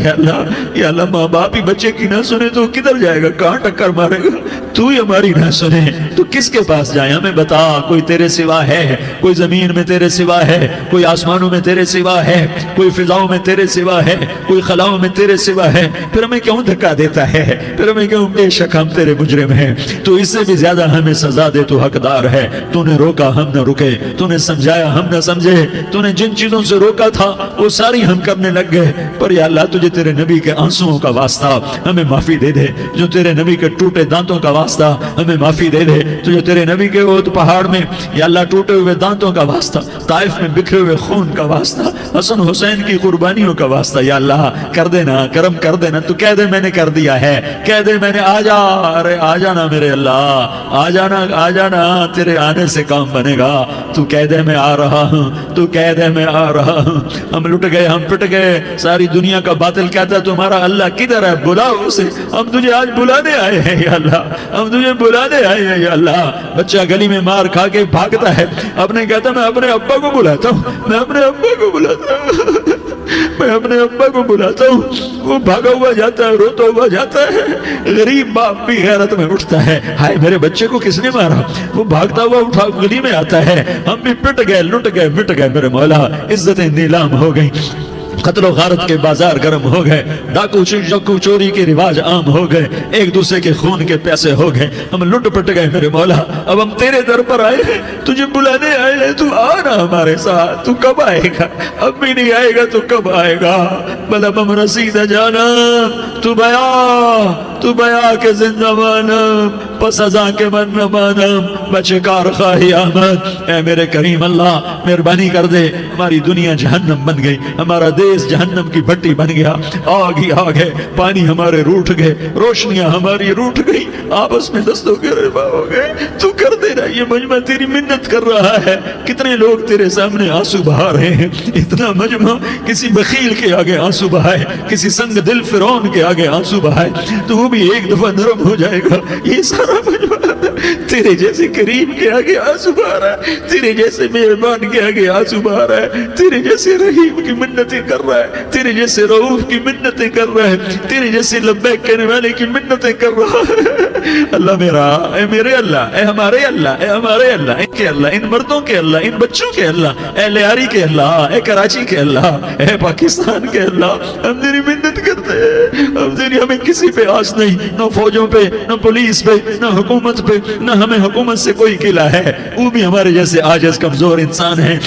یا اللہ ماں باپ ہی بچے کی نہ سنے تو کدھر جائے گا، کہاں ٹکر مارے گا؟ تو ہی ہماری نہ سنے تو کس کے پاس جائیں؟ ہمیں بتا، کوئی تیرے سوا ہے؟ کوئی زمین میں تیرے سوا ہے؟ کوئی آسمانوں میں تیرے سوا ہے؟ کوئی فضاؤں میں تیرے سوا ہے؟ کوئی خلاؤں میں تیرے سوا ہے؟ پھر ہمیں کیوں دھکا دیتا ہے؟ پھر ہمیں کیوں؟ بے شک ہم تیرے مجرم ہیں، تو اس سے بھی زیادہ ہمیں سزا دے، تو حقدار ہے۔ تو نے روکا ہم نہ رکے، تو نے سمجھایا ہم نہ سمجھے، تو نے جن چیزوں سے روکا تھا وہ ساری ہم کرنے لگ گئے، پر یا اللہ تجھے تیرے نبی کے آنسوؤں کا واسطہ ہمیں معافی دے دے، جو تیرے نبی کے ٹوٹے دانتوں کا واسطہ ہمیں معافی دے دے، تجھے تیرے نبی کے وہ پہاڑ میں یا اللہ ٹوٹے ہوئے دانتوں کا واسطہ، طائف میں بکھرے ہوئے خون کا واسطہ، حسن حسین کی قربانیوں کا واسطہ یا اللہ کر دینا، کرم کر دینا۔ تو کہہ دے میں نے کر دیا ہے، کہہ دے میں نے، آ جا، ارے آ جانا میرے اللہ، آ جانا، آ جانا، تیرے آنے سے کام بنے گا۔ تو کہہ دے میں آ رہا ہوں، تو کہہ دے میں آ رہا ہوں۔ ہم لٹ گئے، ہم پٹ گئے، ساری دنیا کا باطل کہتا ہے تمہارا اللہ کدھر ہے، بلاؤ اسے، ہم تجھے آج بلانے آئے ہیں یا اللہ، ہم تجھے بلانے آئے ہیں یا اللہ۔ بچہ گلی میں مار کھا کے بھاگتا ہے، اپنے کہتا میں اپنے ابا کو بلاتا ہوں، میں اپنے ابا کو بلاتا ہوں، میں اپنے ابا کو بلاتا ہوں، وہ بھاگا ہوا جاتا ہے، روتا ہوا جاتا ہے۔ غریب باپ بھی غیرت میں اٹھتا ہے، ہائے میرے بچے کو کس نے مارا، وہ بھاگتا ہوا اٹھا گلی میں آتا ہے۔ ہم بھی پٹ گئے، لٹ گئے، مٹ گئے میرے مولا، عزتیں نیلام ہو گئی، قتل و غارت کے بازار گرم ہو گئے، ڈاکو چوری کے رواج عام ہو گئے، ایک دوسرے کے خون کے پیسے ہو گئے، ہم لٹ پٹ گئے میرے مولا۔ اب ہم تیرے در پر آئے ہیں، تجھے بلانے آئے ہیں، تو آنا ہمارے ساتھ۔ تو کب آئے گا؟ اب بھی نہیں آئے گا تو کب آئے گا؟ بلب ہم رسید جانا، تو بیا کے زندہ مانم، پس ازاں کے من نہ مانم، بچے کار خواہی آمد۔ اے میرے کریم اللہ مہربانی کر دے، ہماری دنیا جہنم بن گئی، ہمارا دیس جہنم کی بھٹی بن گیا، آگ ہی آگ ہے، پانی ہمارے روٹھ گئے، روشنیاں ہماری روٹھ گئی، آپس میں دستوں کے ربا ہو گئے۔ تو کر دینا، یہ مجمع تیری منت کر رہا ہے، کتنے لوگ تیرے سامنے آنسو بہا رہے ہیں، اتنا مجمع کسی بخیل کے آگے آنسو بہائے، کسی سنگ دل فرعون کے آگے آنسو بہائے تو وہ بھی ایک دفعہ نرم ہو جائے گا۔ یہ سارا مجمع تیرے جیسے کریم کے آگے آنسو بہا رہا ہے، تیرے جیسے مہربان کے آگے آنسو بہا رہا ہے، تیرے جیسے رحیم کی منتیں کر رہا ہے، تیرے جیسے رؤوف کی منتیں کر رہا ہے، تیرے جیسے لبیک کہنے والے کی منتیں کر رہا ہے۔ اللہ میرا، اے میرے اللہ، اے ہمارے اللہ، اے ہمارے اللہ، ان کے اللہ، ان مردوں کے اللہ، ان بچوں کے اللہ، اے لیاری کے اللہ، اے کراچی کے اللہ، اے پاکستان کے اللہ، ہم تیری منت کرتے ہیں، ہم تیری، ہمیں کسی پہ آس نہیں، نہ فوجوں پہ، نہ پولیس پہ، نہ حکومت پہ، نہ ہمیں حکومت سے کوئی قلعہ ہے، وہ بھی ہمارے جیسے عاجز کمزور انسان ہیں،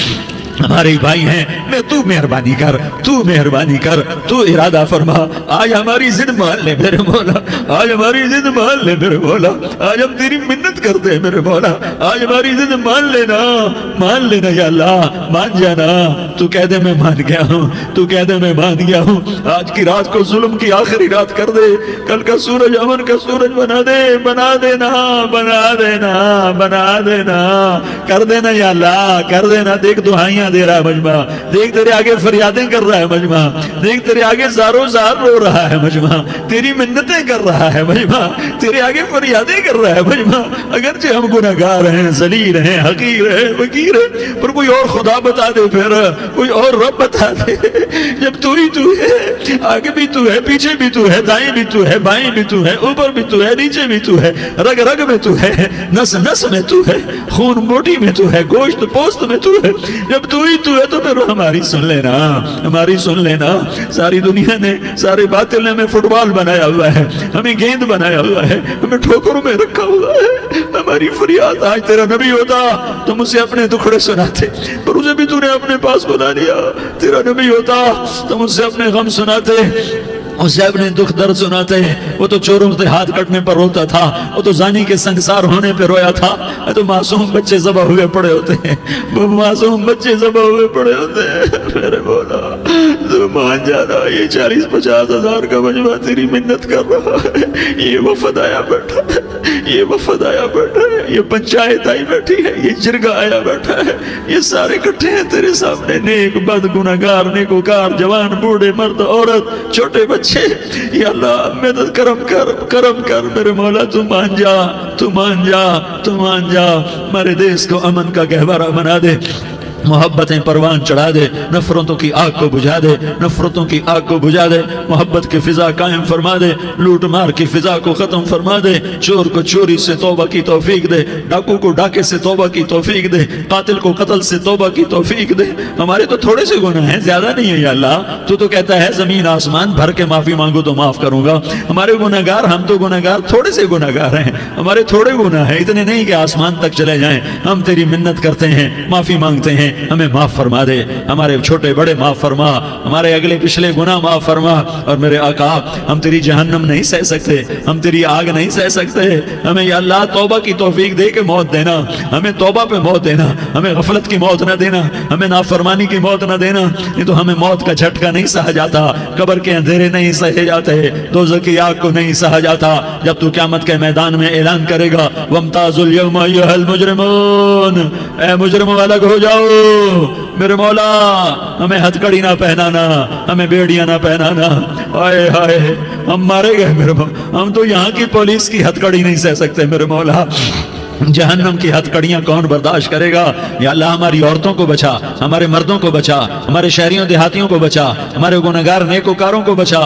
ہمارے بھائی ہیں۔ میں تو مہربانی کر، تو مہربانی کر، تو ارادہ فرما، آج ہماری ضد مان لے میرے مولا، آج ہماری ضد مان لے میرے مولا، آج ہم تیری منت کرتے ہیں میرے مولا، آج ہماری ضد مان لینا، مان لینا یا اللہ، مان جانا۔ تو کہہ دے میں مان گیا ہوں، تو کہہ دے میں مان گیا ہوں، آج کی رات کو ظلم کی آخری رات کر دے، کل کا سورج امن کا سورج بنا دے، بنا دینا، بنا دینا، بنا دینا، کر دینا یا اللہ، کر دینا۔ دیکھ دعائیاں دے رہا ہے مجمع، دیکھ تیرے آگے فریادیں کر رہا ہے مجمع، دیکھ تیرے آگے زارو زار رو رہا ہے مجمع، تیری منتیں کر رہا ہے مجمع، تیرے آگے فریادیں کر رہا ہے مجمع۔ اگرچہ ہم گناہگار ہیں، ذلیل ہیں، حقیر ہیں، فقیر ہیں، پر کوئی اور خدا بتا دے، پھر کوئی اور رب بتا دے۔ جب تو ہی تو ہے، آگے بھی تو ہے، پیچھے بھی تو ہے، دائیں بھی تو ہے، بائیں بھی تو ہے، اوپر بھی تو ہے، نیچے بھی تو ہے، رگ رگ میں تو ہے، نس نس میں تو ہے، خون موٹی میں تو ہے، گوشت پوست میں تو ہے۔ جب تو ہی تو ہے تو پھر ہماری سن لینا، ہماری سن لینا۔ ساری دنیا نے، سارے باطل نے ہمیں فٹ بال بنایا ہوا ہے، ہمیں گیند بنایا ہوا ہے، ہمیں ٹھوکروں میں رکھا ہوا ہے۔ ہماری فریاد، آج تیرا نبی ہوتا تو مجھ سے اپنے دکھڑے سناتے، پر اسے بھی تو نے اپنے پاس بلا لیا۔ تیرا نبی ہوتا تو مجھ سے اپنے غم سناتے، اسے اپنے دکھ درد سناتے۔ وہ تو چوروں سے ہاتھ کٹنے پر روتا تھا، وہ تو زانی کے سنگسار ہونے پہ رویا تھا، تو معصوم بچے ذبح ہوئے پڑے ہوتے ہیں، وہ معصوم بچے ذبح ہوئے پڑے ہوتے ہیں۔ میرے مولا تو مان جانا، یہ 40-50 ہزار کا مجمع تیری منت کر رہا ہے، یہ وفد آیا بیٹھا ہے، یہ وفد آیا بیٹھا ہے، یہ پنچایت آئی بیٹھی ہے، یہ جرگہ آیا بیٹھا ہے، یہ سارے اکٹھے ہیں تیرے سامنے، نیک بد گناہگار نیکوکار، جوان بوڑھے مرد عورت چھوٹے بچے۔ یا اللہ مدد کرم کر، کرم کر میرے مولا، تو مان جا، تو مان جا، تو مان جا، ہمارے دیس کو امن کا گہوارہ بنا دے، मोहब्बतें परवान चढ़ा दे, नफरतों की आग को बुझा दे, नफरतों की आग को बुझा दे, मोहब्बत की फिजा कायम फरमा दे, लूट मार की फिजा को खत्म फरमा दे, चोर को चोरी से तौबा की तौफीक दे, डाकू को डाके से तौबा की तौफीक दे, कातिल को कत्ल से तौबा की तौफीक दे। हमारे तो थोड़े से गुनाह हैं, ज्यादा नहीं है या अल्लाह। तू तो कहता है जमीन आसमान भर के माफी मांगो तो माफ करूंगा। हमारे गुनाहगार, हम तो गुनाहगार थोड़े से गुनाहगार हैं, हमारे थोड़े गुनाह हैं, इतने नहीं कि आसमान तक चले जाएं। हम तेरी मिन्नत करते हैं, माफी मांगते हैं, हमें माफ फरमा दे, हमारे छोटे बड़े माफ फरमा, हमारे अगले पिछले गुनाह माफ फरमा। और मेरे आका, हम तेरी जहन्नम नहीं सह सकते, हम तेरी आग नहीं सह सकते, हमें या अल्लाह तौबा की तौफीक दे के मौत देना, हमें तौबा पे मौत देना, हमें गफलत की मौत न देना, हमें नाफरमानी की मौत न देना। नहीं तो हमें मौत का झटका नहीं सहा जाता, कब्र के अंधेरे नहीं सहे जाते, दोज़ख की आग को नहीं सहा जाता। जब तू क़यामत के मैदान में ऐलान करेगा, वम्ताज़ुल यौमा अय्युहल मुजरिमून, ऐ मुजरिमों अलग हो जाओ, मेरे मौला हमें हथकड़ी ना पहनाना, हमें बेड़ियां ना पहनाना। हाय हाय, हम मारे गए मेरे मौला, हम तो यहाँ की पुलिस की हथकड़ी नहीं सह सकते मेरे मौला। जहन्नम की हथकड़ियां कौन बर्दाश्त करेगा। या अल्लाह हमारी औरतों को बचा, हमारे मर्दों को बचा, हमारे शहरियों देहातियों को बचा, हमारे गुनहगार नेकोकारों को बचा।